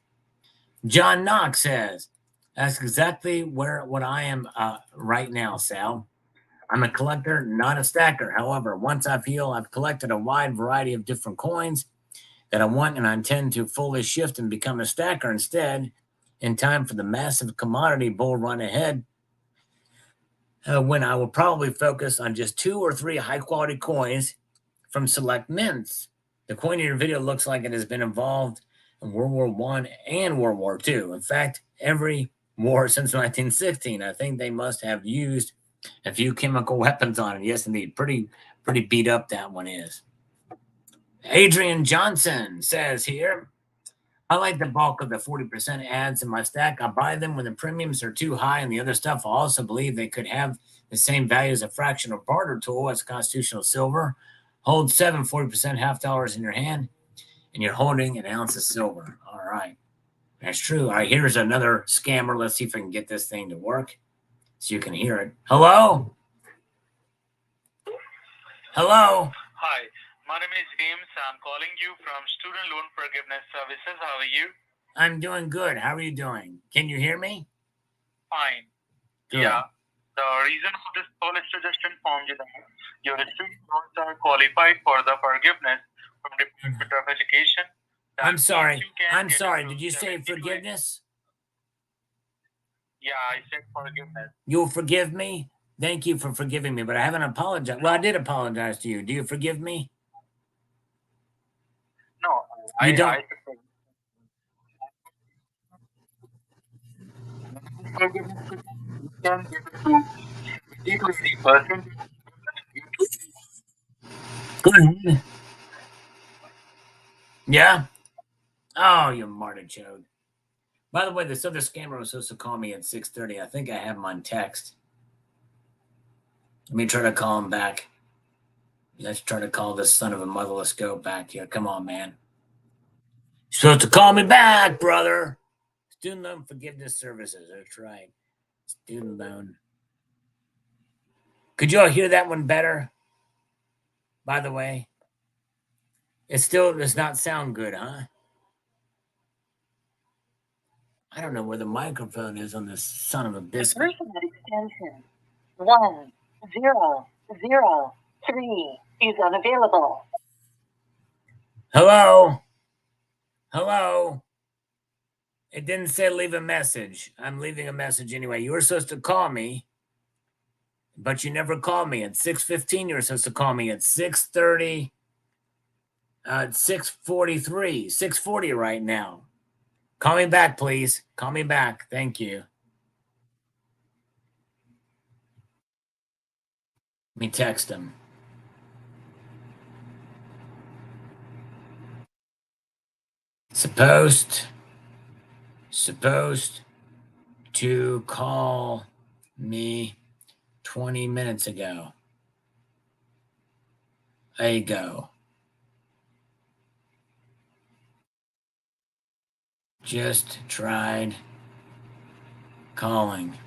John Knox says, that's exactly what I am right now, Sal. I'm a collector, not a stacker. However, once I feel I've collected a wide variety of different coins that I want, and I intend to fully shift and become a stacker instead, in time for the massive commodity bull run ahead, when I will probably focus on just 2 or 3 high-quality coins from select mints. The coin in your video looks like it has been involved in World War I and World War II. In fact, every war since 1916. I think they must have used a few chemical weapons on it. Yes, indeed. Pretty beat up that one is. Adrian Johnson says here, I like the bulk of the 40% ads in my stack. I buy them when the premiums are too high, and the other stuff I also believe they could have the same value as a fractional barter tool as constitutional silver. Hold 40% half dollars in your hand, and you're holding an ounce of silver. All right. That's true. All right, here's another scammer. Let's see if I can get this thing to work so you can hear it. Hello? Hello? Hi, my name is James. I'm calling you from Student Loan Forgiveness Services. How are you? I'm doing good. How are you doing? Can you hear me? Fine. Good. Yeah. The reason for this call is to just inform you that your student loans are qualified for the forgiveness from the Department of Education. I'm sorry. Did you say forgiveness? Yeah, I said forgiveness. You'll forgive me? Thank you for forgiving me, but I haven't apologized. Well, I did apologize to you. Do you forgive me? No, You don't. I forgiveness you can give it to 80% Go ahead. Yeah? Oh, you martichoke. By the way, this other scammer was supposed to call me at 6:30. I think I have him on text. Let me try to call him back. Let's try to call this son of a motherless goat back here. Come on, man. You're supposed to call me back, brother. Student Loan Forgiveness Services. That's right. Student loan. Could you all hear that one better? By the way, it still does not sound good, huh? I don't know where the microphone is on this son of a biscuit. Person at extension 1003 is unavailable. Hello? Hello? It didn't say leave a message. I'm leaving a message anyway. You were supposed to call me, but you never called me. At 6:15, you were supposed to call me at 6:30, 6:43, 6:40 right now. Call me back, please. Call me back. Thank you. Let me text him. Supposed to call me 20 minutes ago. Just tried calling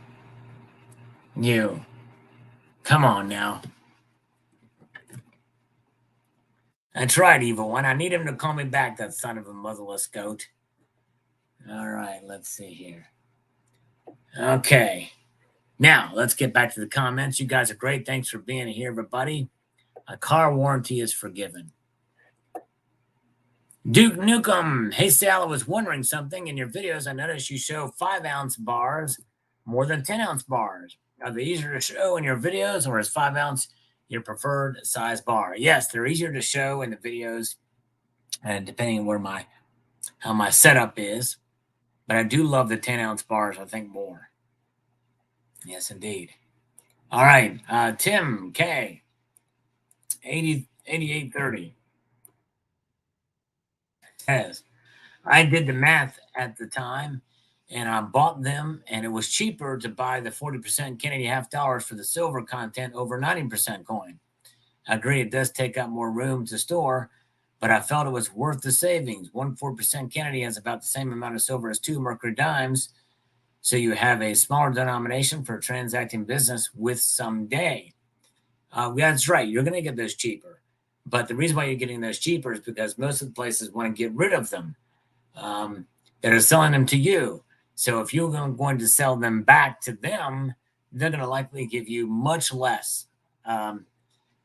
you. Come on now. I tried, Evil One. I need him to call me back, that son of a motherless goat. All right, let's see here. Okay. Now, let's get back to the comments. You guys are great. Thanks for being here, everybody. A car warranty is forgiven. Duke Nukem. Hey, Sal, I was wondering something. In your videos, I noticed you show 5-ounce bars more than 10-ounce bars. Are they easier to show in your videos, or is 5-ounce your preferred size bar? Yes, they're easier to show in the videos, and depending on where how my setup is. But I do love the 10-ounce bars, I think, more. Yes, indeed. All right. Tim K. 8830 says, I did the math at the time and I bought them, and it was cheaper to buy the 40% Kennedy half dollars for the silver content over 90% coin. I agree, it does take up more room to store, but I felt it was worth the savings. 4% Kennedy has about the same amount of silver as 2 Mercury dimes, so you have a smaller denomination for transacting business with someday. That's right, you're going to get those cheaper. But the reason why you're getting those cheaper is because most of the places want to get rid of them. That are selling them to you. So if you're going to sell them back to them, they're going to likely give you much less than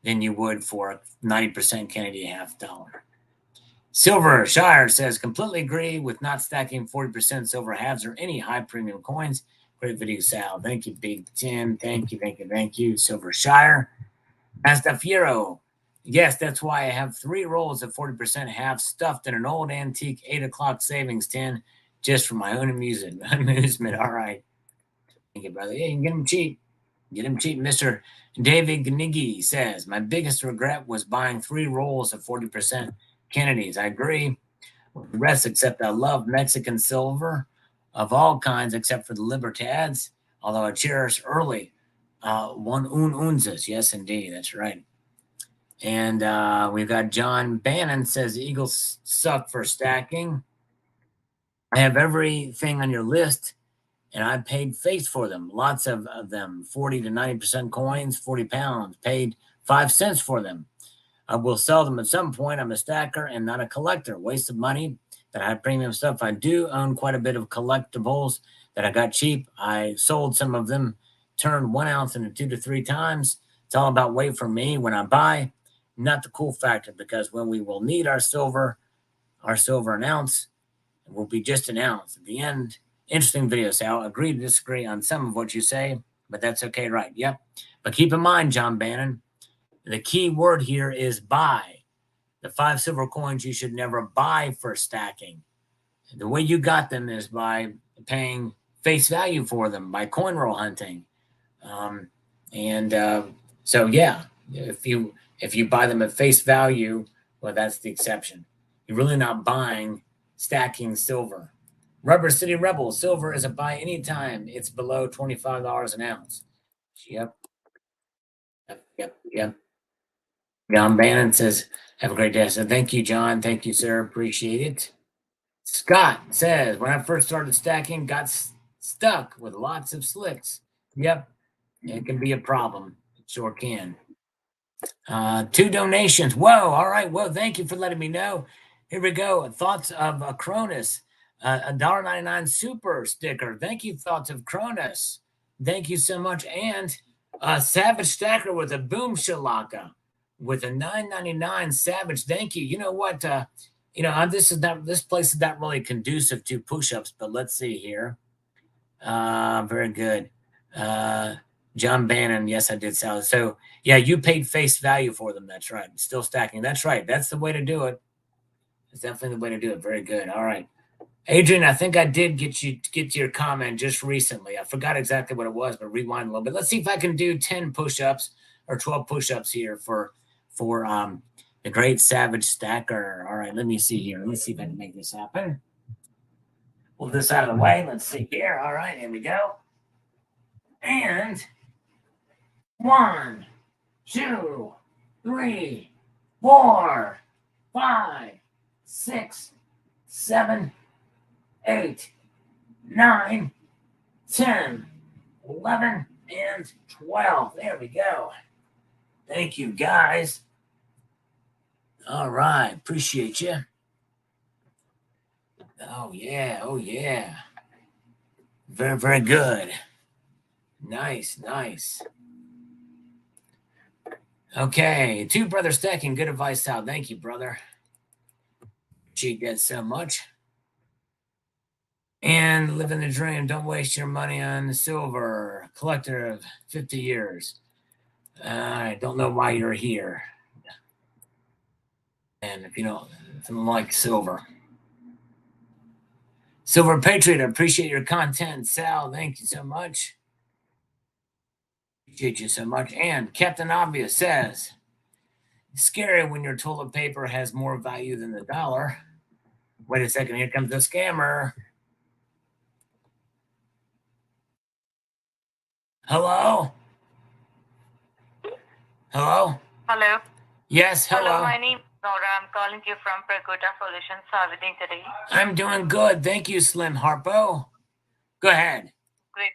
you would for a 90% Kennedy half dollar. Silver Shire says, completely agree with not stacking 40% silver halves or any high premium coins. Great video, Sal. Thank you, Big Tim. Thank you. Silver Shire. Mastafiero. Yes, that's why I have 3 rolls of 40% half stuffed in an old antique 8 o'clock savings tin just for my own amusement. All right. Thank you, brother. Yeah, you can get them cheap. Mr. David Gniggy says, my biggest regret was buying 3 rolls of 40% Kennedys. I agree with the rest, except I love Mexican silver of all kinds except for the Libertads, although I cherish early unzas. Yes, indeed. That's right. And we've got John Bannon says Eagles suck for stacking. I have everything on your list, and I paid face for them. Lots of them, 40 to 90% coins, 40 pounds, paid 5 cents for them. I will sell them at some point. I'm a stacker and not a collector. Waste of money that I have premium stuff. I do own quite a bit of collectibles that I got cheap. I sold some of them, turned 1 ounce into 2 to 3 times. It's all about weight for me when I buy. Not the cool factor, because when we will need our silver an ounce will be just an ounce. At the end, interesting video, Sal. Agree to disagree on some of what you say, but that's okay, right? Yep. But keep in mind, John Bannon, the key word here is buy. The 5 silver coins you should never buy for stacking. The way you got them is by paying face value for them, by coin roll hunting. So, yeah, if you buy them at face value, well, that's the exception. You're really not buying stacking silver. Rubber City Rebel, silver is a buy anytime it's below $25 an ounce. Yep. John Bannon says, have a great day. So thank you, John. Thank you, sir. Appreciate it. Scott says, when I first started stacking, got stuck with lots of slicks. Yep. It can be a problem. It sure can. 2 donations. Whoa. All right. Well, thank you for letting me know. Here we go. Thoughts of Cronus. $1.99 super sticker. Thank you, Thoughts of Cronus. Thank you so much. And Savage Stacker with a boom shalaka with a $9.99 Savage. Thank you. You know what? This place is not really conducive to push-ups, but let's see here. Very good. John Bannon, yes, I did sell it. So, yeah, you paid face value for them. That's right. Still stacking. That's right. That's the way to do it. It's definitely the way to do it. Very good. All right. Adrian, I think I did get to your comment just recently. I forgot exactly what it was, but rewind a little bit. Let's see if I can do 10 push-ups or 12 push-ups here for the great Savage Stacker. All right, let me see here. Let me see if I can make this happen. Pull this out of the way. Let's see here. All right, here we go. And 1, 2, 3, 4, 5, 6, 7, 8, 9, 10, 11, and 12. There we go. Thank you, guys. All right. Appreciate you. Oh, yeah. Very, very good. Nice, nice. Okay, two brother stacking. Good advice, Sal. Thank you, brother. Appreciate that so much. And living the dream. Don't waste your money on silver. Collector of 50 years. I don't know why you're here. And if you don't like silver. Silver Patriot, I appreciate your content. Sal, thank you so much. Appreciate you so much. And Captain Obvious says, scary when your toilet paper has more value than the dollar. Wait a second, here comes the scammer. Hello? Hello? Hello. Yes, hello. My name is Nora. I'm calling you from Prakuta Solutions. How are you doing today? I'm doing good. Thank you, Slim Harpo. Go ahead. Great.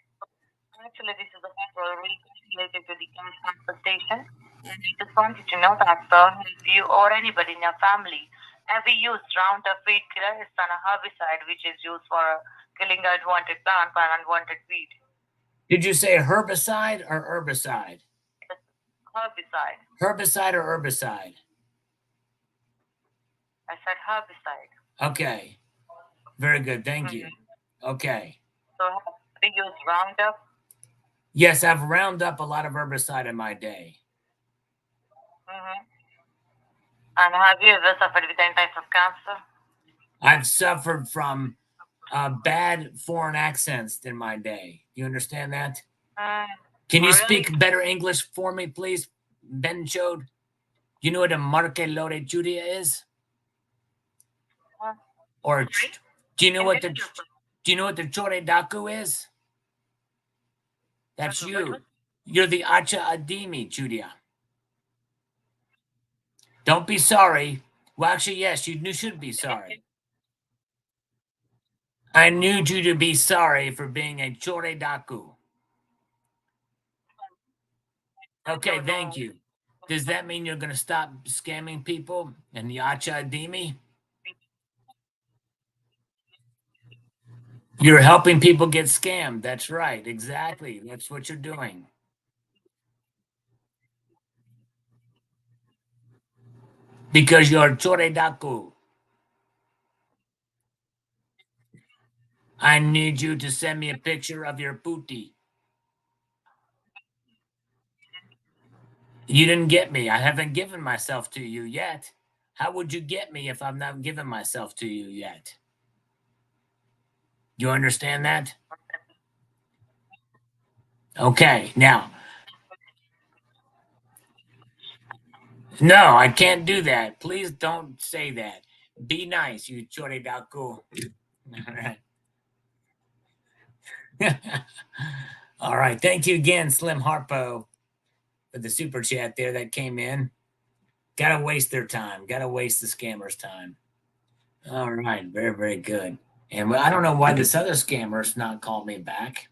Actually, this is a related to the cash transportation. And I just wanted to know that, if you or anybody in your family ever used Roundup weed killer, it's an herbicide which is used for killing unwanted plants and unwanted weed. Did you say herbicide or herbicide? Herbicide. Herbicide or herbicide? I said herbicide. Okay. Very good. Thank you. Okay. So have you used Roundup? Yes, I've rounded up a lot of herbicide in my day. And have you ever suffered with any types of cancer? I've suffered from bad foreign accents in my day. You understand that? Can you speak better English for me, please, Ben Chode? You know what a marque lore Judia is? Or do you know what the chore daku is? That's you. You're the Acha Adimi, Judia. Don't be sorry. Well, actually, yes, you should be sorry. I need you to be sorry for being a chore daku. Okay, thank you. Does that mean you're going to stop scamming people and the Acha Adimi? You're helping people get scammed. That's right. Exactly. That's what you're doing. Because you're choredaku. I need you to send me a picture of your booty. You didn't get me. I haven't given myself to you yet. How would you get me if I'm not giving myself to you yet? You understand that? Okay, now. No, I can't do that. Please don't say that. Be nice, you choredaku. All right. All right. Thank you again, Slim Harpo, for the super chat there that came in. Gotta waste their time. Gotta waste the scammers' time. All right. Very, very good. And I don't know why this other scammer's not called me back.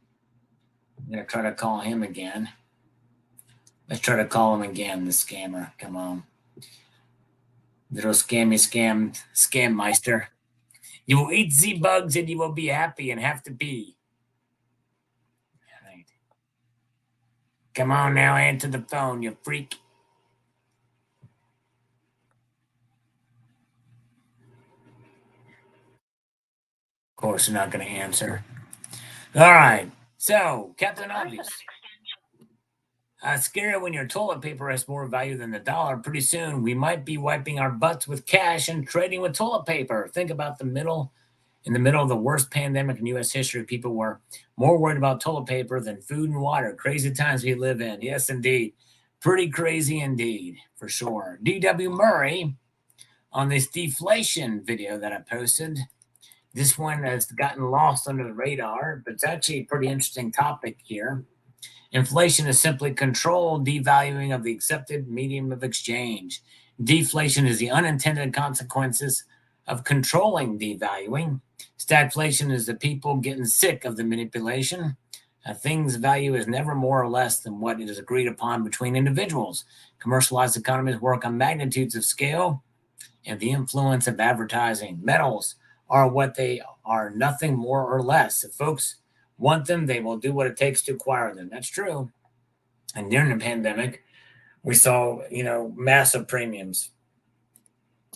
I'm gonna try to call him again. Let's try to call him again, the scammer. Come on. Little scam meister. You will eat the bugs and you will be happy and have to be. All right. Come on now, answer the phone, you freak. Of course, they're not going to answer. All right. So, Captain Obvious. Scary when your toilet paper has more value than the dollar. Pretty soon, we might be wiping our butts with cash and trading with toilet paper. Think about in the middle of the worst pandemic in U.S. history, people were more worried about toilet paper than food and water. Crazy times we live in. Yes, indeed. Pretty crazy indeed, for sure. D.W. Murray, on this deflation video that I posted, this one has gotten lost under the radar, but it's actually a pretty interesting topic here. Inflation is simply controlled devaluing of the accepted medium of exchange. Deflation is the unintended consequences of controlling devaluing. Stagflation is the people getting sick of the manipulation. A thing's value is never more or less than what is agreed upon between individuals. Commercialized economies work on magnitudes of scale and the influence of advertising. Metals are what they are, nothing more or less. If folks want them, they will do what it takes to acquire them. That's true. And during the pandemic, we saw, massive premiums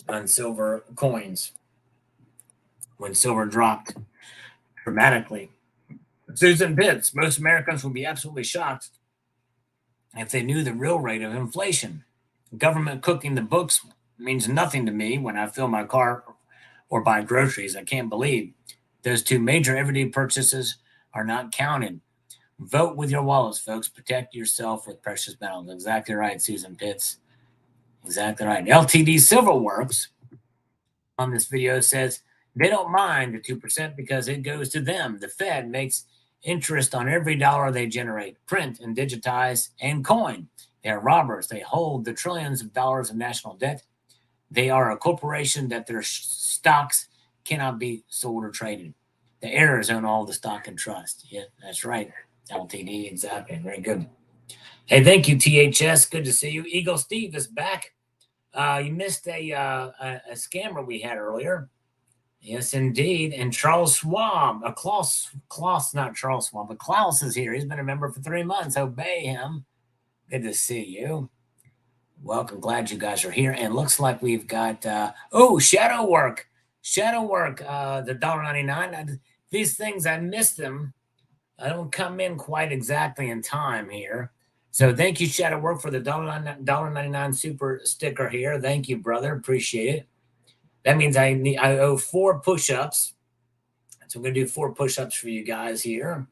on silver coins when silver dropped dramatically. Susan Pitts, most Americans would be absolutely shocked if they knew the real rate of inflation. Government cooking the books means nothing to me when I fill my car or buy groceries. I can't believe those two major everyday purchases are not counted. Vote with your wallets, folks. Protect yourself with precious metals. Exactly right, Susan Pitts. Exactly right. LTD Silverworks on this video says they don't mind the 2% because it goes to them. The Fed makes interest on every dollar they generate, print and digitize and coin. They are robbers. They hold the trillions of dollars of national debt. They are a corporation that their stocks cannot be sold or traded. The heirs own all the stock and trust. Yeah, that's right. LTD, exactly. Very good. Hey, thank you, THS. Good to see you. Eagle Steve is back. You missed a scammer we had earlier. Yes, indeed. And Charles Schwab, Klaus, not Charles Schwab, but Klaus is here. He's been a member for 3 months. Obey him. Good to see you. Welcome. Glad you guys are here. And looks like we've got, Shadow Work. Shadow Work, the $1.99. These things, I missed them. I don't come in quite exactly in time here. So thank you, Shadow Work, for the $1.99 super sticker here. Thank you, brother. Appreciate it. That means I owe 4 push-ups. So I'm going to do 4 push-ups for you guys here.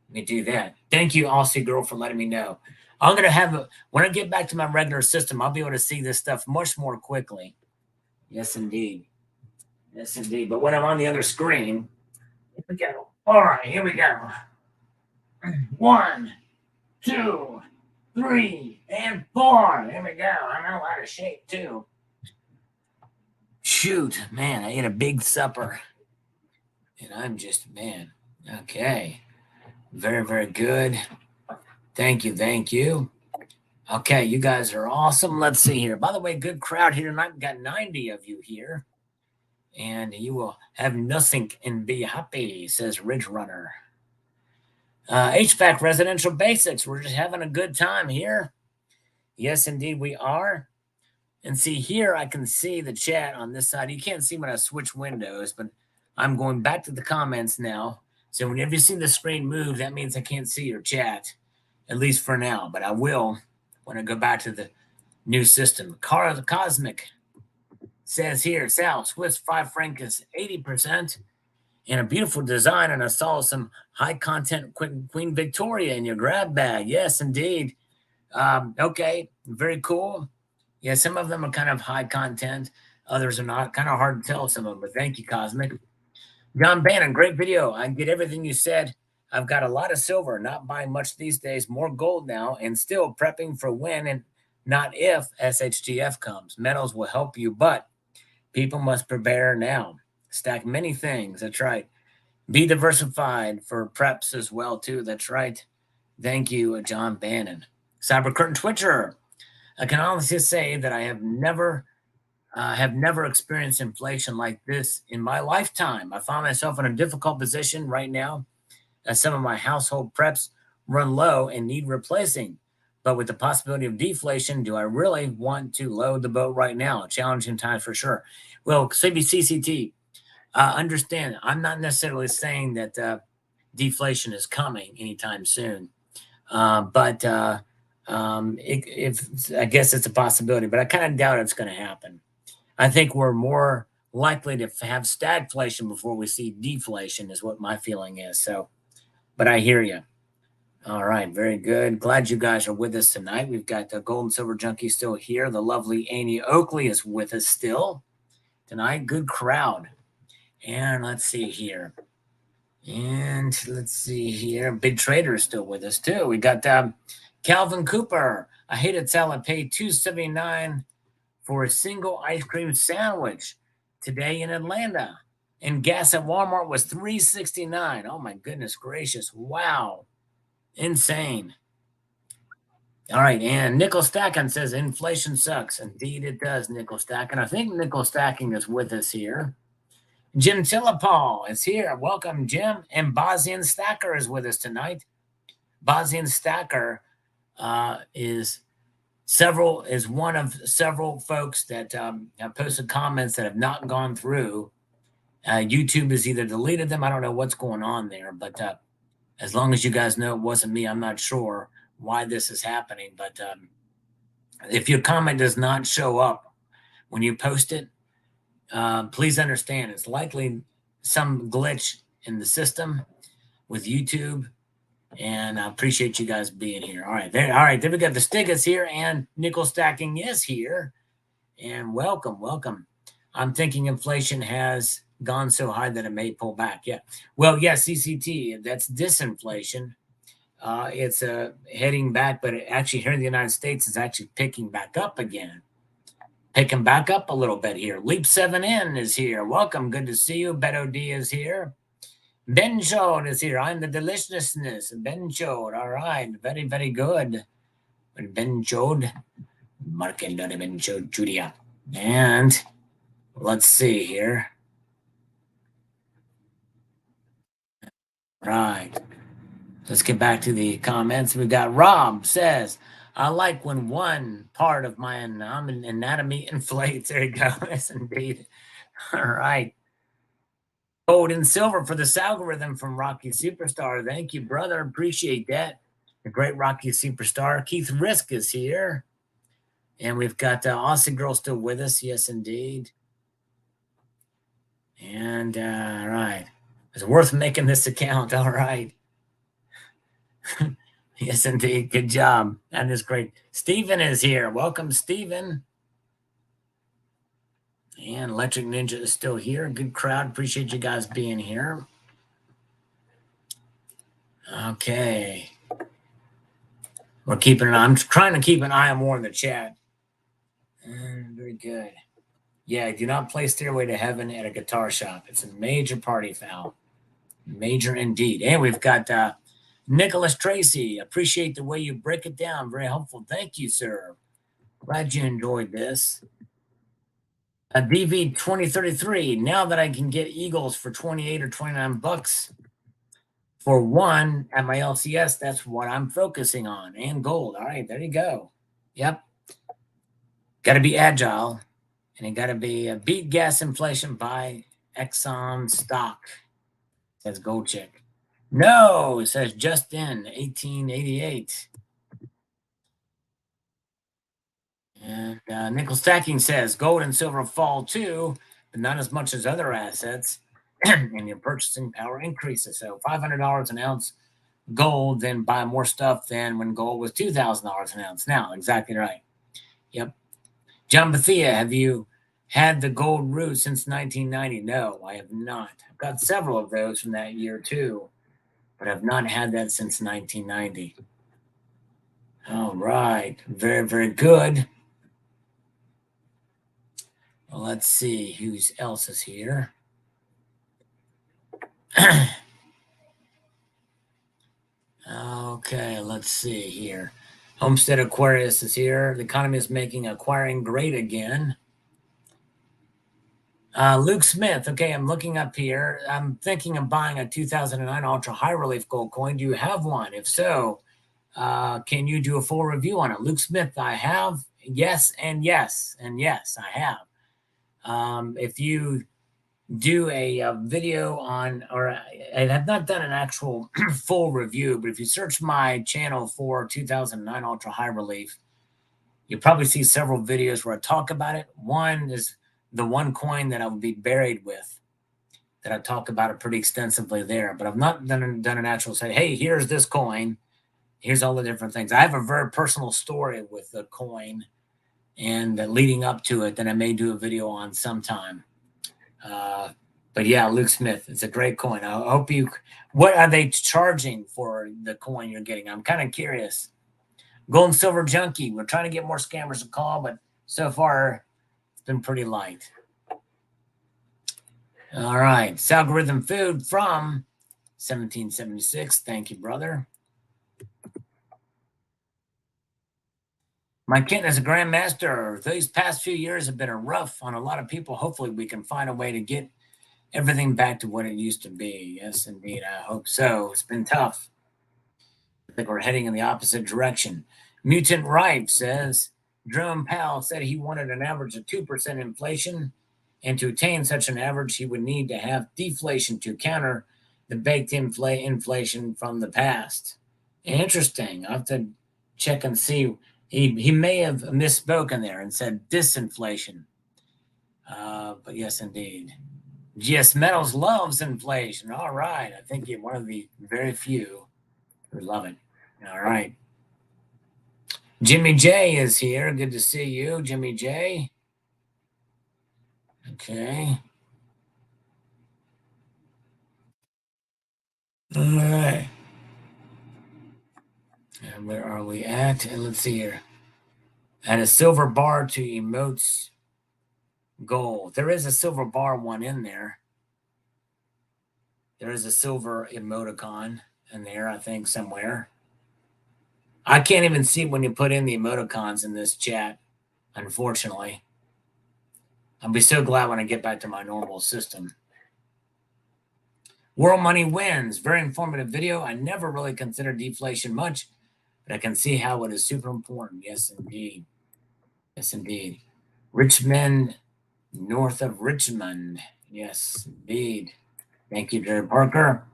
Let me do that. Thank you, Aussie Girl, for letting me know. I'm going to when I get back to my regular system, I'll be able to see this stuff much more quickly. Yes, indeed. Yes, indeed. But when I'm on the other screen, here we go. All right, here we go. 1, 2, 3, and 4. Here we go. I'm out of shape, too. Shoot, man, I ate a big supper. And I'm just, man. Okay. Very, very good. Thank you. Thank you. Okay, you guys are awesome. Let's see here. By the way, good crowd here tonight. We've got 90 of you here. And you will have nothing and be happy, says Ridge Runner. HVAC Residential Basics. We're just having a good time here. Yes, indeed, we are. And see here, I can see the chat on this side. You can't see when I switch windows, but I'm going back to the comments now. So whenever you see the screen move, that means I can't see your chat, at least for now. But I will when I go back to the new system. Cara the Cosmic says here, Sal, Swiss 5 franc is 80%. And a beautiful design, and I saw some high-content Queen Victoria in your grab bag. Yes, indeed. Okay, very cool. Yeah, some of them are kind of high content. Others are not. Kind of hard to tell some of them, but thank you, Cosmic. John Bannon, great video. I get everything you said. I've got a lot of silver, not buying much these days, more gold now, and still prepping for when and not if SHTF comes. Metals will help you, but people must prepare now. Stack many things. That's right. Be diversified for preps as well, too. That's right. Thank you, John Bannon. Cyber Curtain Twitcher. I can honestly say that I have never experienced inflation like this in my lifetime. I find myself in a difficult position right now as some of my household preps run low and need replacing. But with the possibility of deflation, do I really want to load the boat right now? Challenging times for sure. Well, CBCCT, understand, I'm not necessarily saying that deflation is coming anytime soon. But if I guess it's a possibility, but I kind of doubt it's going to happen. I think we're more likely to have stagflation before we see deflation is what my feeling is. So, but I hear you. All right. Very good. Glad you guys are with us tonight. We've got the Gold and Silver Junkie still here. The lovely Amy Oakley is with us still tonight. Good crowd. And let's see here. Big Trader is still with us too. We got Calvin Cooper. I hate it, Sal. I paid $2.79 for a single ice cream sandwich today in Atlanta. And gas at Walmart was $3.69. Oh my goodness gracious. Wow. Insane. All right. And Nickel Stacking says inflation sucks. Indeed it does, Nickel Stacking. I think Nickel Stacking is with us here. Jim Tillapal is here. Welcome, Jim. And Bosnian Stacker is with us tonight. Bosnian Stacker is one of several folks that have posted comments that have not gone through. YouTube has either deleted them. I don't know what's going on there, but as long as you guys know it wasn't me, I'm not sure why this is happening. But if your comment does not show up when you post it, please understand it's likely some glitch in the system with YouTube. And I appreciate you guys being here. All right, there we go. The Stiggets here, and nickel stacking is here. And welcome. I'm thinking inflation has gone so high that it may pull back. Yeah. Well, yeah, CCT, that's disinflation. It's heading back, but actually here in the United States is actually picking back up again. Picking back up a little bit here. Leap 7N is here. Welcome. Good to see you. Beto D is here. Ben Chode is here. I'm the deliciousness. Ben Chode. All right. Very, very good. Ben Chode. Ben Chode, Julia. And let's see here. Right. Let's get back to the comments. We got Rob says, I like when one part of my anatomy inflates. There you go. Yes, indeed. All right. Gold and silver for this algorithm from Rocky Superstar. Thank you, brother. Appreciate that. The great Rocky Superstar. Keith Risk is here. And we've got Aussie Girl still with us. Yes, indeed. And all right. It's worth making this account. All right. Yes, indeed. Good job. That is great. Steven is here. Welcome, Steven. And Electric Ninja is still here. Good crowd. Appreciate you guys being here. Okay. We're keeping an eye. I'm trying to keep an eye on more in the chat. Very good. Yeah, do not play Stairway to Heaven at a guitar shop. It's a major party foul. Major indeed. And we've got Nicholas Tracy. Appreciate the way you break it down. Very helpful. Thank you, sir. Glad you enjoyed this. DV 2033. Now that I can get Eagles for 28 or 29 bucks for one at my LCS, that's what I'm focusing on. And gold. All right, there you go. Yep. Got to be agile. And it got to be beat gas inflation by Exxon stock. Says Gold Chick. No, it says just in 1888. And nickel stacking says gold and silver fall too, but not as much as other assets. And your purchasing power increases. So $500 an ounce gold, then buy more stuff than when gold was $2,000 an ounce. Now, exactly right. Yep. John Bethia, have you had the gold root since 1990? No, I have not. I've got several of those from that year too, but I've not had that since 1990. All right. Very, very good. Well, let's see who else is here. Okay, let's see here. Homestead Aquarius is here. The economy is making acquiring great again. Luke Smith. Okay, I'm looking up here. I'm thinking of buying a 2009 Ultra High Relief Gold coin. Do you have one? If so, can you do a full review on it? Luke Smith, I have. Yes, and yes, and yes, I have. If you do a video on, or I have not done an actual full review, but if you search my channel for 2009 Ultra High Relief, you'll probably see several videos where I talk about it. One is the one coin that I will be buried with, that I talk about it pretty extensively there, but I've not done an actual say, hey, here's this coin. Here's all the different things. I have a very personal story with the coin and leading up to it that I may do a video on sometime. But yeah, Luke Smith, it's a great coin. I hope you, what are they charging for the coin you're getting? I'm kind of curious. Gold and Silver Junkie, we're trying to get more scammers to call, but so far it's been pretty light. All right, Algorithm Food from 1776. Thank you, brother. My kitten is a grandmaster. These past few years have been rough on a lot of people. Hopefully we can find a way to get everything back to what it used to be. Yes, indeed. I hope so. It's been tough. I think we're heading in the opposite direction. Mutant Ripe says Jerome Powell said he wanted an average of 2% inflation, and to attain such an average, he would need to have deflation to counter the baked inflation from the past. Interesting. I'll have to check and see. He may have misspoken there and said disinflation. But yes, indeed. GS Metals loves inflation. All right. I think you're one of the very few who love it. All right. Jimmy J is here. Good to see you, Jimmy J. Okay. All right. And where are we at? And let's see here. Add a silver bar to emotes gold. There is a silver bar one in there. There is a silver emoticon in there, I think, somewhere. I can't even see when you put in the emoticons in this chat, unfortunately. I'll be so glad when I get back to my normal system. World Money Wins. Very informative video. I never really considered deflation much, but I can see how it is super important. Yes, indeed. Yes, indeed. Richmond, north of Richmond. Yes, indeed. Thank you, Jerry Parker.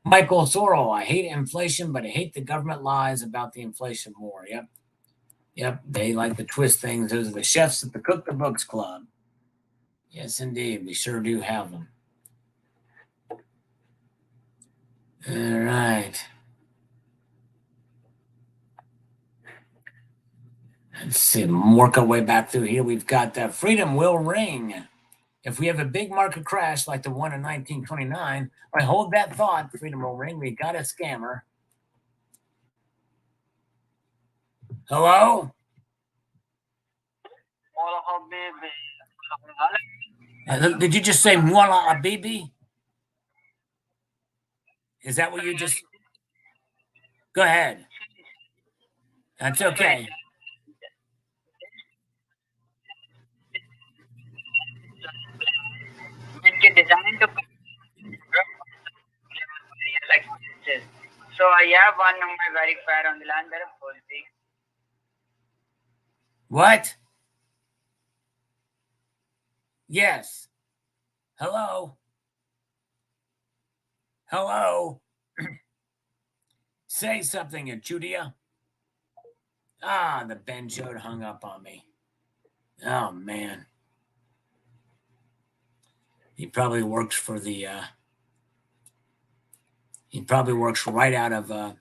Michael Sorrell. I hate inflation, but I hate the government lies about the inflation war. Yep. Yep. They like to twist things. Those are the chefs at the Cook the Books Club. Yes, indeed. We sure do have them. All right. Let's see. Work our way back through here. We've got freedom will ring. If we have a big market crash like the one in 1929, I hold that thought. Freedom will ring. We got a scammer. Hello? Did you just say Mwala Abibi? Is that what you just... Go ahead. That's okay. Designed to so I have one number verified on the land policy. What? Yes. Hello? Hello? Say something, Judia. Ah, the Benjode hung up on me. Oh, man. He probably works for the... he probably works right out of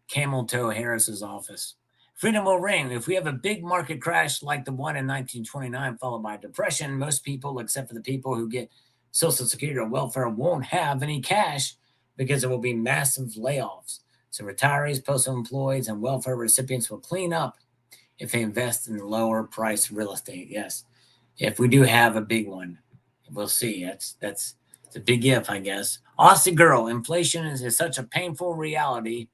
Camel Toe Harris's office. Freedom will ring. If we have a big market crash like the one in 1929 followed by a depression, most people, except for the people who get Social Security or welfare, won't have any cash because there will be massive layoffs. So retirees, postal employees, and welfare recipients will clean up if they invest in lower price real estate. Yes. If we do have a big one, we'll see. That's a big if, I guess. Aussie girl, inflation is such a painful reality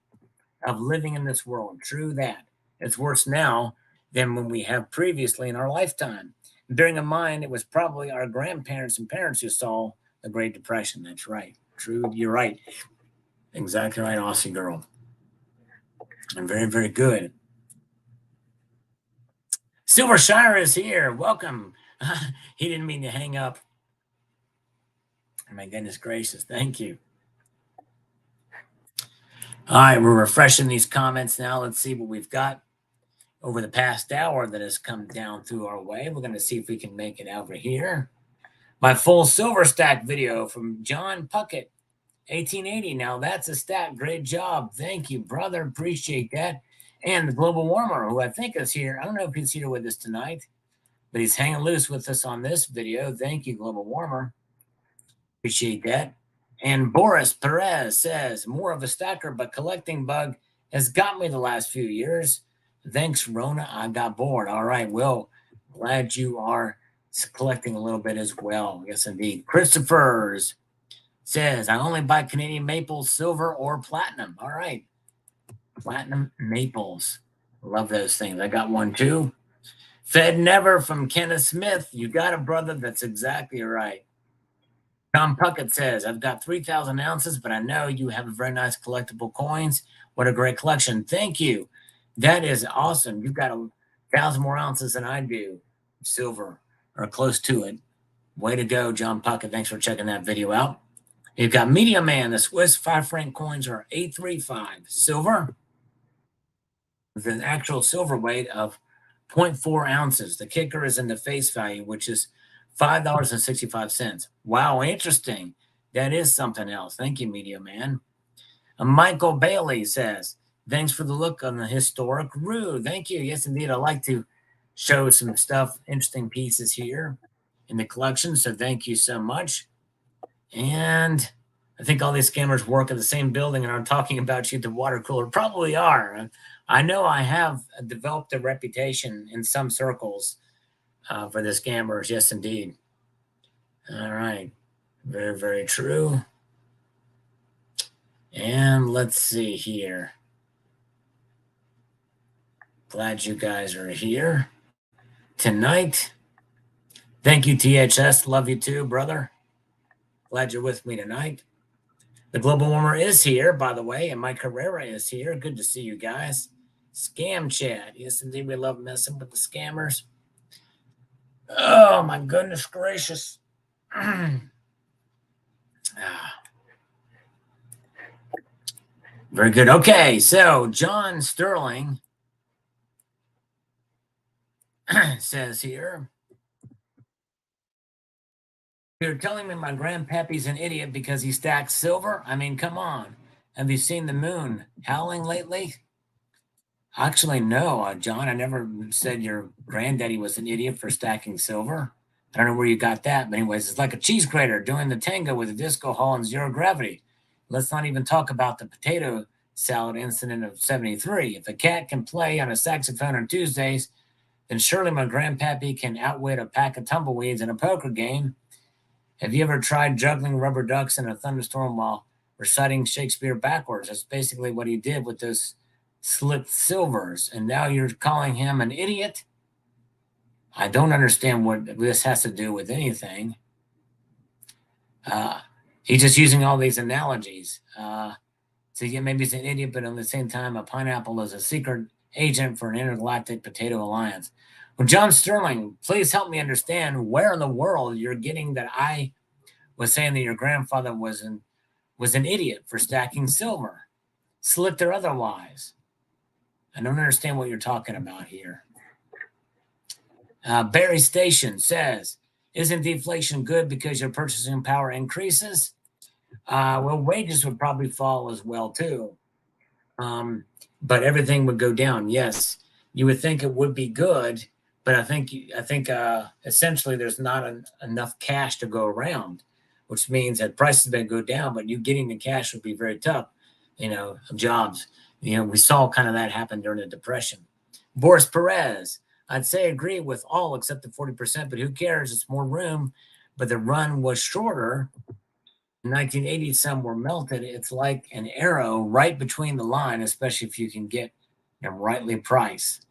of living in this world. True that. It's worse now than when we have previously in our lifetime. Bearing in mind, it was probably our grandparents and parents who saw the Great Depression. That's right. True. You're right. Exactly right, Aussie girl. And very, very good. Silver Shire is here. Welcome. He didn't mean to hang up. My goodness gracious. Thank you. All right, we're refreshing these comments now. Let's see what we've got over the past hour that has come down through our way. We're going to see if we can make it over here. My full silver stack video from John Puckett, 1880. Now that's a stat. Great job. Thank you, brother. Appreciate that. And the Global Warmer, who I think is here. I don't know if he's here with us tonight, but he's hanging loose with us on this video. Thank you, Global Warmer. Appreciate that. And Boris Perez says, more of a stacker, but collecting bug has got me the last few years. Thanks, Rona. I got bored. All right. Well, glad you are collecting a little bit as well. Yes, indeed. Christopher's says, I only buy Canadian maple, silver, or platinum. All right. Platinum maples. Love those things. I got one too. Fed Never from Kenneth Smith. You got it, brother. That's exactly right. Tom Puckett says, I've got 3,000 ounces, but I know you have very nice collectible coins. What a great collection. Thank you. That is awesome. You've got 1,000 more ounces than I do, silver, or close to it. Way to go, John Puckett. Thanks for checking that video out. You've got Media Man. The Swiss 5 franc coins are 835 silver with an actual silver weight of 0.4 ounces. The kicker is in the face value, which is $5.65. Wow, interesting. That is something else. Thank you, Media Man. Michael Bailey says, thanks for the look on the historic Rue. Thank you. Yes, indeed. I like to show some stuff, interesting pieces here in the collection. So thank you so much. And I think all these scammers work in the same building and are talking about you at the water cooler. Probably are. I know I have developed a reputation in some circles for the scammers. Yes, indeed. All right. Very, very true. And let's see here. Glad you guys are here tonight. Thank you, THS. Love you too, brother. Glad you're with me tonight. The Global Warmer is here, by the way, and Mike Herrera is here. Good to see you guys. Scam chat. Yes, indeed. We love messing with the scammers. Oh, my goodness gracious. Very good. Okay, so John Sterling says here, you're telling me my grandpappy's an idiot because he stacks silver? I mean, come on. Have you seen the moon howling lately? Actually, no, John. I never said your granddaddy was an idiot for stacking silver. I don't know where you got that. But anyways, it's like a cheese grater doing the tango with a disco hall and zero gravity. Let's not even talk about the potato salad incident of 73. If a cat can play on a saxophone on Tuesdays, then surely my grandpappy can outwit a pack of tumbleweeds in a poker game. Have you ever tried juggling rubber ducks in a thunderstorm while reciting Shakespeare backwards? That's basically what he did with those slick silvers. And now you're calling him an idiot? I don't understand what this has to do with anything. He's just using all these analogies. So yeah, maybe he's an idiot, but at the same time, a pineapple is a secret agent for an intergalactic potato alliance. Well, John Sterling, please help me understand where in the world you're getting that I was saying that your grandfather was an idiot for stacking silver, slicked or otherwise. I don't understand what you're talking about here. Barry Station says, isn't deflation good because your purchasing power increases? Well, wages would probably fall as well, too. But everything would go down. Yes, you would think it would be good, but I think essentially there's not enough cash to go around, which means that prices may go down, but you getting the cash would be very tough, jobs. We saw kind of that happen during the Depression. Boris Perez, I'd say agree with all except the 40%, but who cares? It's more room, but the run was shorter. In 1980, some were melted. It's like an arrow right between the line, especially if you can get them rightly priced.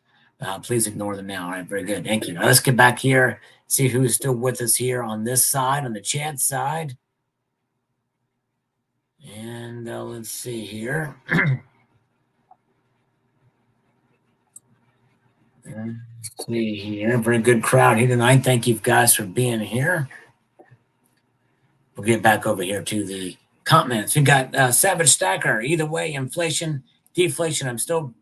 Please ignore them now. All right, very good. Thank you. Now let's get back here, see who's still with us here on this side, on the chat side. And let's see here. Let's see here. Very good crowd here tonight. Thank you guys for being here. We'll get back over here to the comments. We got Savage Stacker. Either way, inflation, deflation. I'm still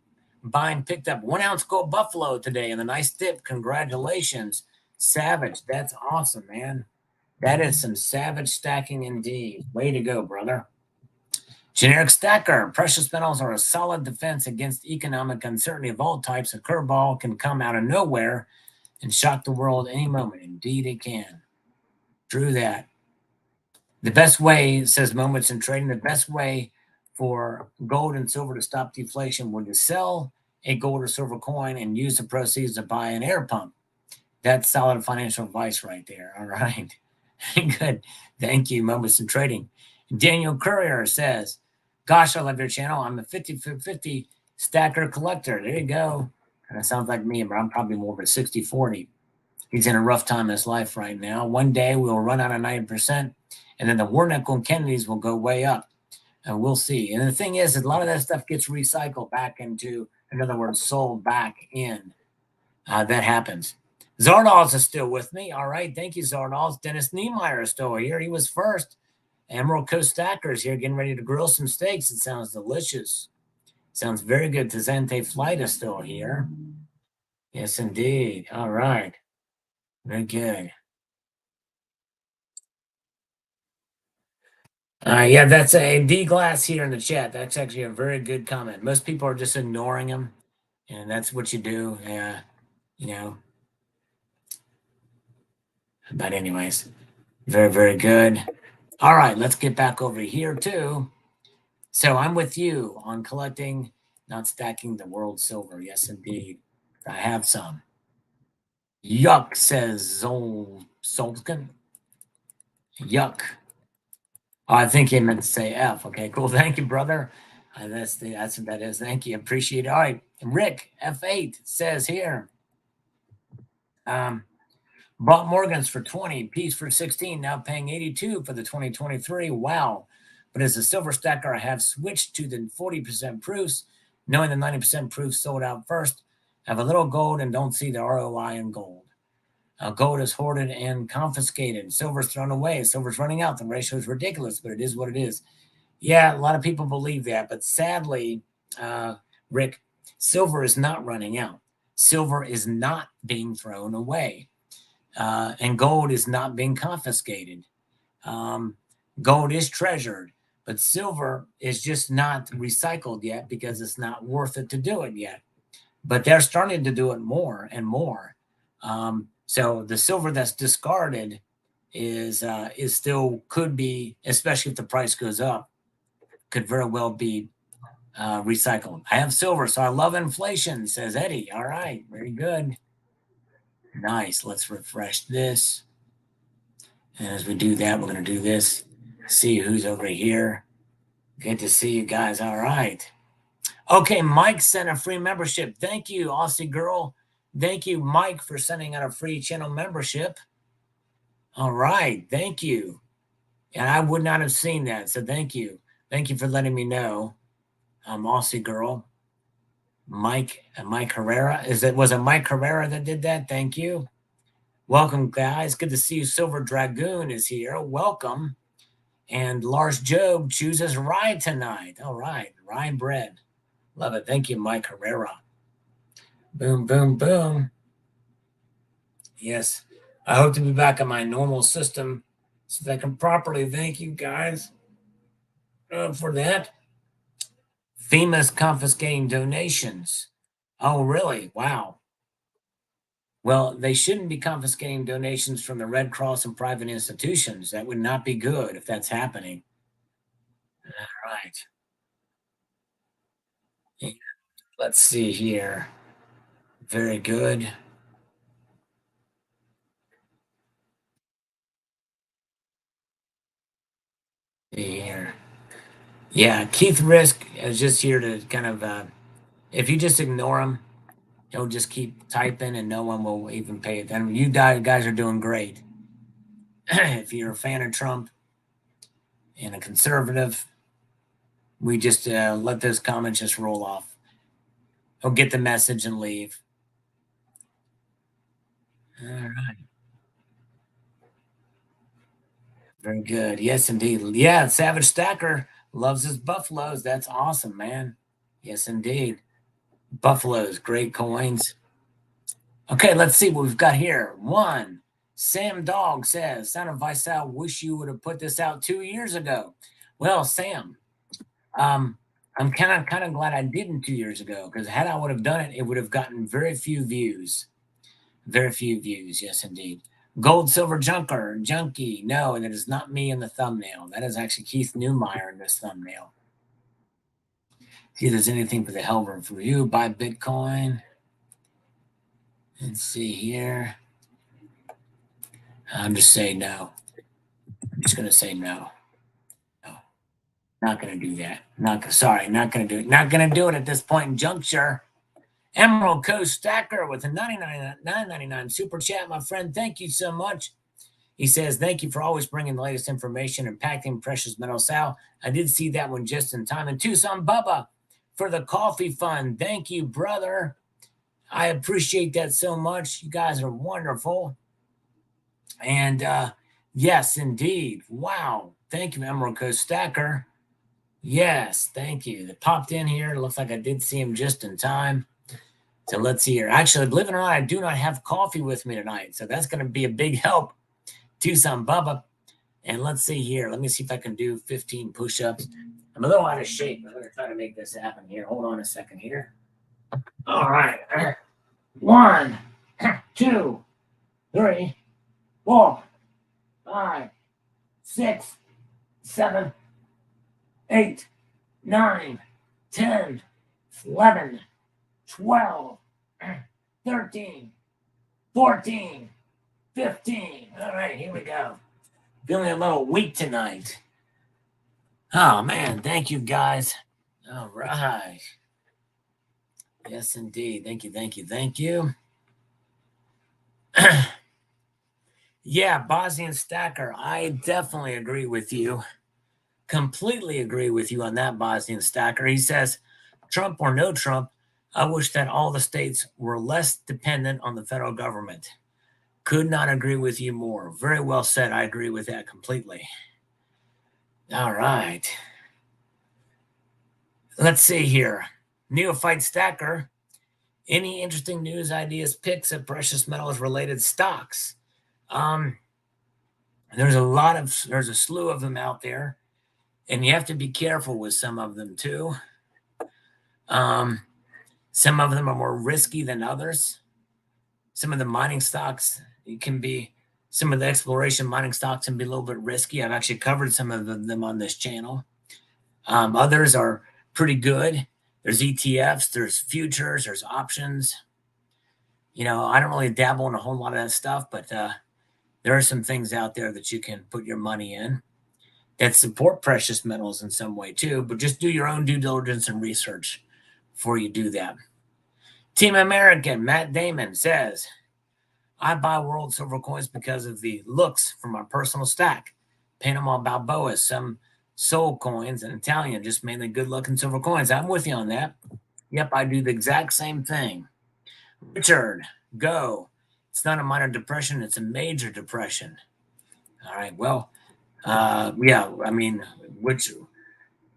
buying. Picked up 1 ounce gold buffalo today and a nice dip. Congratulations, Savage. That's awesome, man. That is some savage stacking indeed. Way to go, brother. Generic Stacker. Precious metals are a solid defense against economic uncertainty of all types. A curveball can come out of nowhere and shock the world any moment. Indeed, it can. True that. The best way, says Moments in Trading, the best way for gold and silver to stop deflation would to sell a gold or silver coin and use the proceeds to buy an air pump. That's solid financial advice right there. All right. Good. Thank you, Moments in Trading. Daniel Courier says, gosh, I love your channel. I'm a 50-50 stacker collector. There you go. Kind of sounds like me, but I'm probably more of a 60-40. He's in a rough time in his life right now. One day we'll run out of 90%. and then the Warnickel and Kennedys will go way up. And we'll see. And the thing is, a lot of that stuff gets recycled back into, in other words, sold back in. That happens. Zardoz is still with me. All right. Thank you, Zardoz. Dennis Niemeyer is still here. He was first. Emerald Coast Stacker is here getting ready to grill some steaks. It sounds delicious. Sounds very good. Tazante Flight is still here. Yes, indeed. All right. Very good. Yeah, that's a D Glass here in the chat. That's actually a very good comment. Most people are just ignoring him, and that's what you do. You know. But anyways, very, very good. All right, let's get back over here too. So I'm with you on collecting, not stacking the world silver. Yes, indeed. I have some. Yuck, says Solskin. Yuck. Oh, I think he meant to say F. Okay, cool. Thank you, brother. That's what that is. Thank you. Appreciate it. All right. Rick, F8 says here. Bought Morgan's for 20, piece for 16, now paying 82 for the 2023. Wow. But as a silver stacker, I have switched to the 40% proofs, knowing the 90% proofs sold out first. I have a little gold and don't see the ROI in gold. Gold is hoarded and confiscated. Silver's thrown away. Silver's running out. The ratio is ridiculous, but it is what it is. Yeah, a lot of people believe that. But sadly, Rick, silver is not running out. Silver is not being thrown away. And gold is not being confiscated. Gold is treasured, but silver is just not recycled yet because it's not worth it to do it yet. But they're starting to do it more and more. So the silver that's discarded is still could be, especially if the price goes up, could very well be recycled. I have silver, so I love inflation, says Eddie. All right, very good. Nice. Let's refresh this. And as we do that, we're going to do this. See who's over here. Good to see you guys. All right. Okay, Mike sent a free membership. Thank you, Aussie girl. Thank you, Mike, for sending out a free channel membership. All right. Thank you. And I would not have seen that. So thank you. Thank you for letting me know. Aussie girl. Mike Herrera. Was it Mike Herrera that did that? Thank you. Welcome, guys. Good to see you. Silver Dragoon is here. Welcome. And Lars Job chooses rye tonight. All right. Rye bread. Love it. Thank you, Mike Herrera. Boom, boom, boom. Yes. I hope to be back on my normal system so that I can properly thank you guys for that. FEMA's confiscating donations. Oh, really? Wow. Well, they shouldn't be confiscating donations from the Red Cross and private institutions. That would not be good if that's happening. All right. Let's see here. Very good. Here. Yeah, Keith Risk is just here to kind of, if you just ignore him, he'll just keep typing and no one will even pay attention. You guys are doing great. If you're a fan of Trump and a conservative, we just let those comments just roll off. He'll get the message and leave. All right. Very good. Yes, indeed. Yeah, Savage Stacker loves his buffaloes. That's awesome, man. Yes, indeed. Buffaloes, great coins. Okay, let's see what we've got here. One, Sam Dog says, Son of Vice, wish you would have put this out 2 years ago. Well, Sam, I'm kind of glad I didn't 2 years ago, because had I would have done it, it would have gotten very few views. Very few views, yes, indeed. Gold, silver, junkie. No, that is not me in the thumbnail. That is actually Keith Neumeyer in this thumbnail. See if there's anything for the Helver for you. Buy Bitcoin. Let's see here. I'm just saying no. I'm just going to say no. No. Not going to do that. Not going to do it. Not going to do it at this point in juncture. Emerald Coast Stacker with a $9.99 super chat, my friend. Thank you so much. He says, thank you for always bringing the latest information and packing precious metals. Sal, I did see that one just in time. And Tucson Bubba for the coffee fund. Thank you, brother. I appreciate that so much. You guys are wonderful. And yes, indeed. Wow. Thank you, Emerald Coast Stacker. Yes, thank you. That popped in here. It looks like I did see him just in time. So let's see here. Actually, believe it or not, I do not have coffee with me tonight. So that's going to be a big help. Tucson Bubba. And let's see here. Let me see if I can do 15 push-ups. I'm a little out of shape. I'm going to try to make this happen here. Hold on a second here. All right. 1, 2, 3, 4, 5, 6, 7, 8, 9, 10, 11, 12, 13, 14, 15. All right, here we go. Feeling a little weak tonight. Oh, man. Thank you, guys. All right. Yes, indeed. Thank you, thank you, thank you. Yeah, Bosnian Stacker, I definitely agree with you. Completely agree with you on that, Bosnian Stacker. He says, Trump or no Trump, I wish that all the states were less dependent on the federal government. Could not agree with you more. Very well said. I agree with that completely. All right. Let's see here. Neophyte Stacker. Any interesting news, ideas, picks of precious metals related stocks? There's a slew of them out there, and you have to be careful with some of them too. Some of them are more risky than others. Some of the mining stocks, some of the exploration mining stocks can be a little bit risky. I've actually covered some of them on this channel. Others are pretty good. There's ETFs, there's futures, there's options. I don't really dabble in a whole lot of that stuff, but there are some things out there that you can put your money in that support precious metals in some way too, but just do your own due diligence and research before you do that. Team American, Matt Damon says, I buy world silver coins because of the looks from my personal stack. Panama Balboa, some soul coins, and Italian, just mainly good-looking silver coins. I'm with you on that. Yep, I do the exact same thing. Richard, go. It's not a minor depression. It's a major depression. All right, well, yeah, I mean,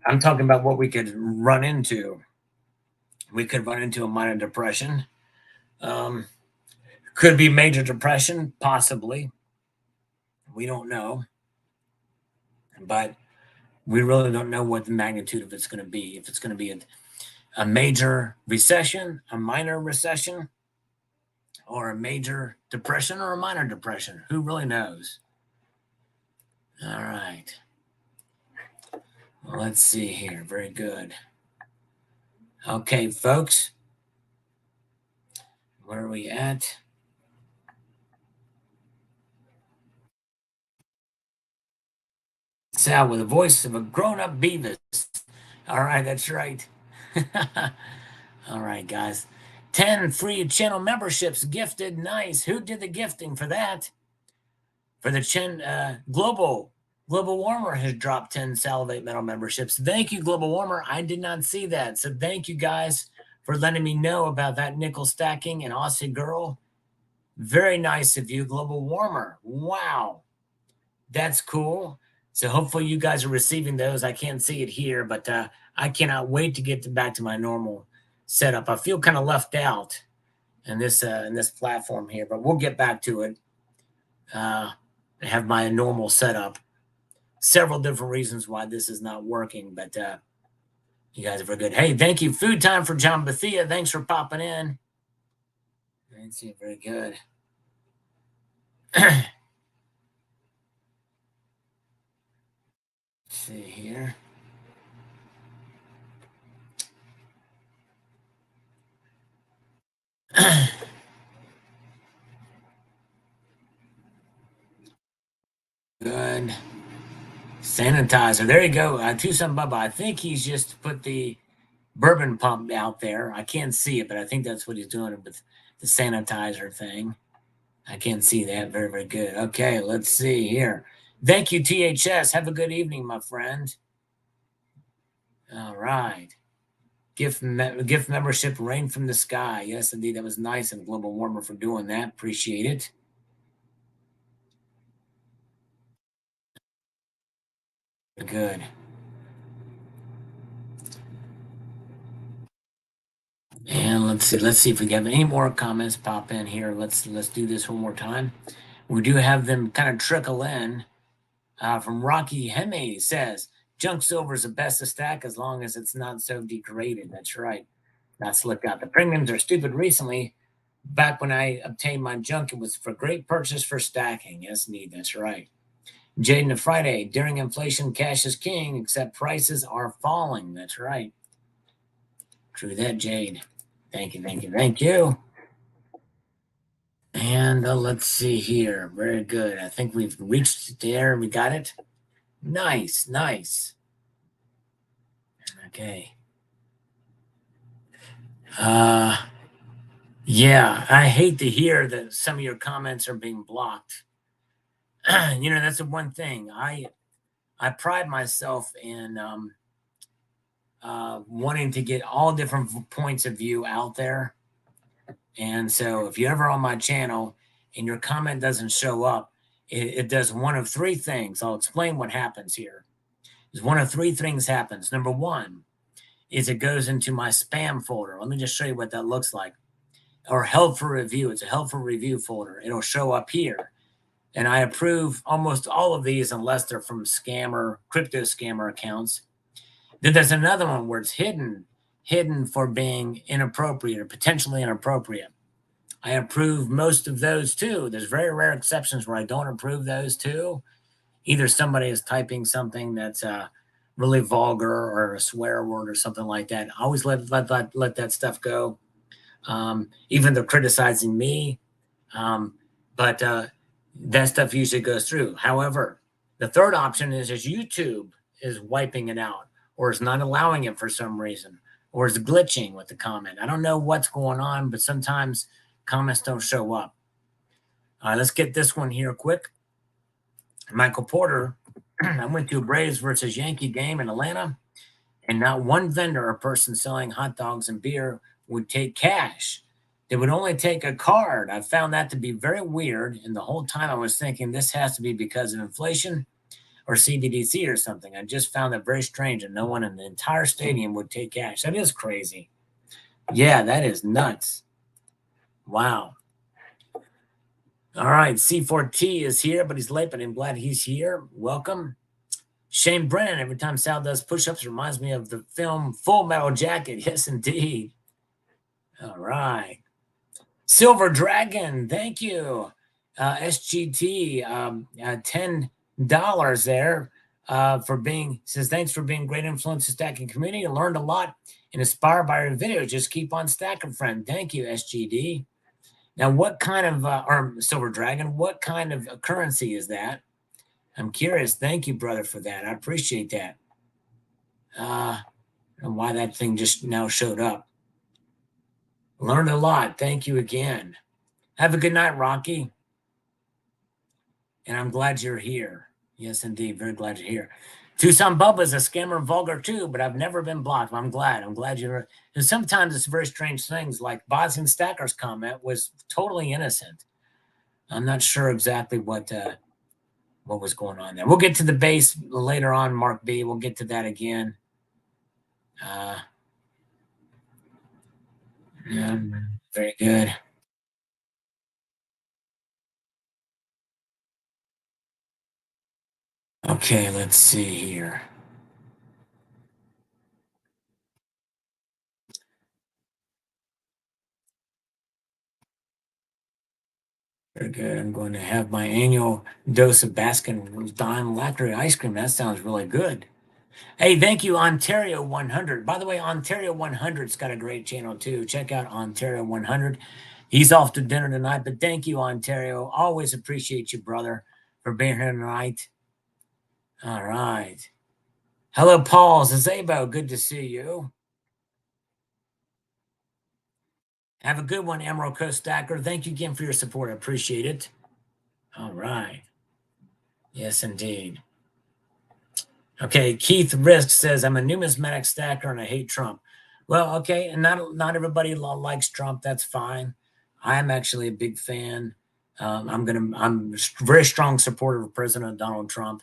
I'm talking about what we could run into. We could run into a minor depression. Could be major depression, possibly. We don't know. But we really don't know what the magnitude of it's going to be. If it's going to be a major recession, a minor recession, or a major depression, or a minor depression. Who really knows? All right. Well, let's see here. Very good. Okay, folks. Where are we at? Sal with the voice of a grown-up Beavis. All right, that's right. All right, guys. 10 free channel memberships gifted. Nice. Who did the gifting for that? For the Global Warmer has dropped 10 Salivate Metal memberships. Thank you, Global Warmer. I did not see that. So thank you guys for letting me know about that nickel stacking and Aussie Girl. Very nice of you, Global Warmer. Wow. That's cool. So hopefully you guys are receiving those. I can't see it here, but I cannot wait to get back to my normal setup. I feel kind of left out in this platform here, but we'll get back to it. I have my normal setup. Several different reasons why this is not working, but you guys are very good. Hey, thank you. Food time for John Bethia. Thanks for popping in. Thanks, very good. Let's see here. Good. Sanitizer. There you go. Tucson Bubba. I think he's just put the bourbon pump out there. I can't see it, but I think that's what he's doing with the sanitizer thing. I can't see that. Very, very good. Okay, let's see here. Thank you, THS. Have a good evening, my friend. All right. Gift membership, rain from the sky. Yes, indeed. That was nice, and global warmer for doing that. Appreciate it. Good. And let's see if we have any more comments pop in here. Let's do this one more time. We do have them kind of trickle in. From Rocky Hemme says, junk silver is the best to stack as long as it's not so degraded. That's right. That's looked out. The premiums are stupid recently. Back when I obtained my junk, it was for great purchase for stacking. Yes, indeed. That's right. Jaden to Friday, during inflation, cash is king, except prices are falling. That's right. True that, Jade. Thank you, thank you, thank you. And let's see here. Very good. I think we've reached there. We got it. Nice, nice. Okay. Yeah, I hate to hear that some of your comments are being blocked. That's the one thing. I pride myself in wanting to get all different points of view out there. And so if you're ever on my channel and your comment doesn't show up, it does one of three things. I'll explain what happens here. There's one of three things happens. Number one is it goes into my spam folder. Let me just show you what that looks like. Or held for review. It's a held for review folder. It'll show up here. And I approve almost all of these unless they're from crypto scammer accounts. Then there's another one where it's hidden for being inappropriate or potentially inappropriate. I approve most of those too. There's very rare exceptions where I don't approve those too. Either somebody is typing something that's really vulgar or a swear word or something like that. I always let that stuff go. Even though criticizing me, but that stuff usually goes through. However, the third option is YouTube is wiping it out or is not allowing it for some reason or is glitching with the comment. I don't know what's going on, but sometimes comments don't show up. All right, let's get this one here quick. Michael Porter, I went to a Braves versus Yankee game in Atlanta, and not one vendor or person selling hot dogs and beer would take cash. They would only take a card. I found that to be very weird. And the whole time I was thinking this has to be because of inflation or CBDC or something. I just found that very strange, and no one in the entire stadium would take cash. That is crazy. Yeah, that is nuts. Wow. All right, C4T is here, but he's late, but I'm glad he's here. Welcome. Shane Brennan, every time Sal does push-ups, reminds me of the film Full Metal Jacket. Yes, indeed. All right. Silver Dragon, thank you. SGT, $10 there says, thanks for being great influence to stacking community. I learned a lot and inspired by your video. Just keep on stacking, friend. Thank you, SGD. Now, what kind of, or Silver Dragon, what kind of currency is that? I'm curious. Thank you, brother, for that. I appreciate that. And why that thing just now showed up. Learned a lot. Thank you again. Have a good night, Rocky. And I'm glad you're here. Yes, indeed. Very glad you're here. Tucson Bubba is a scammer and vulgar too, but I've never been blocked. I'm glad. I'm glad you're. And sometimes it's very strange things. Like Boston Stacker's comment was totally innocent. I'm not sure exactly what was going on there. We'll get to the base later on, Mark B. We'll get to that again. Yeah, very good. Okay, let's see here. Very good. I'm going to have my annual dose of Baskin Dime Lacquer ice cream. That sounds really good. Hey, thank you, Ontario 100. By the way, Ontario 100's got a great channel too. Check out Ontario 100. He's off to dinner tonight, but thank you, Ontario. Always appreciate you, brother, for being here tonight. All right. Hello, Paul Zazebo. Good to see you. Have a good one, Emerald Coast Stacker. Thank you again for your support. I appreciate it. All right. Yes, indeed. Okay, Keith Risk says, I'm a numismatic stacker and I hate Trump. Well, okay, and not everybody likes Trump. That's fine. I'm actually a big fan. I'm a very strong supporter of President Donald Trump,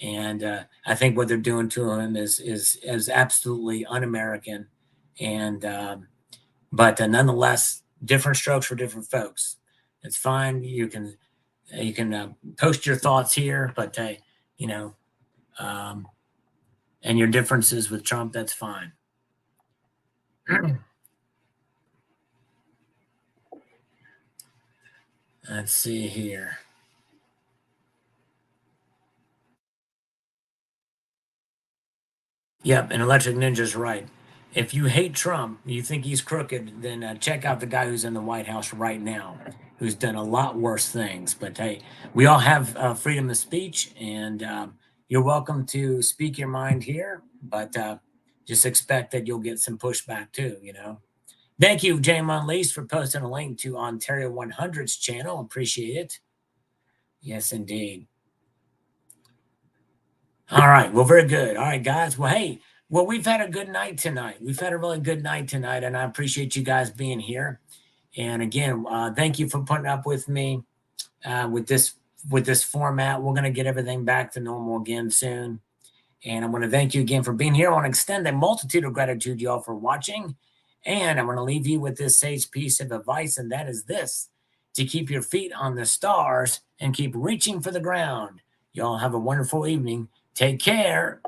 and I think what they're doing to him is absolutely un-American. And but nonetheless, different strokes for different folks. It's fine. You can post your thoughts here, but you know. And your differences with Trump, that's fine. Let's see here. Yep, and Electric Ninja's right. If you hate Trump, you think he's crooked, then check out the guy who's in the White House right now, who's done a lot worse things. But hey, we all have freedom of speech, and you're welcome to speak your mind here, but just expect that you'll get some pushback too, you know. Thank you, James Unleashed, for posting a link to Ontario 100's channel. Appreciate it. Yes, indeed. All right. Well, very good. All right, guys. Well, hey, we've had a good night tonight. We've had a really good night tonight, and I appreciate you guys being here. And again, thank you for putting up with me with this format. We're going to get everything back to normal again soon. And I want to thank you again for being here. I want to extend a multitude of gratitude to y'all for watching. And I'm going to leave you with this sage piece of advice, and that is this: to keep your feet on the stars and keep reaching for the ground. Y'all have a wonderful evening. Take care.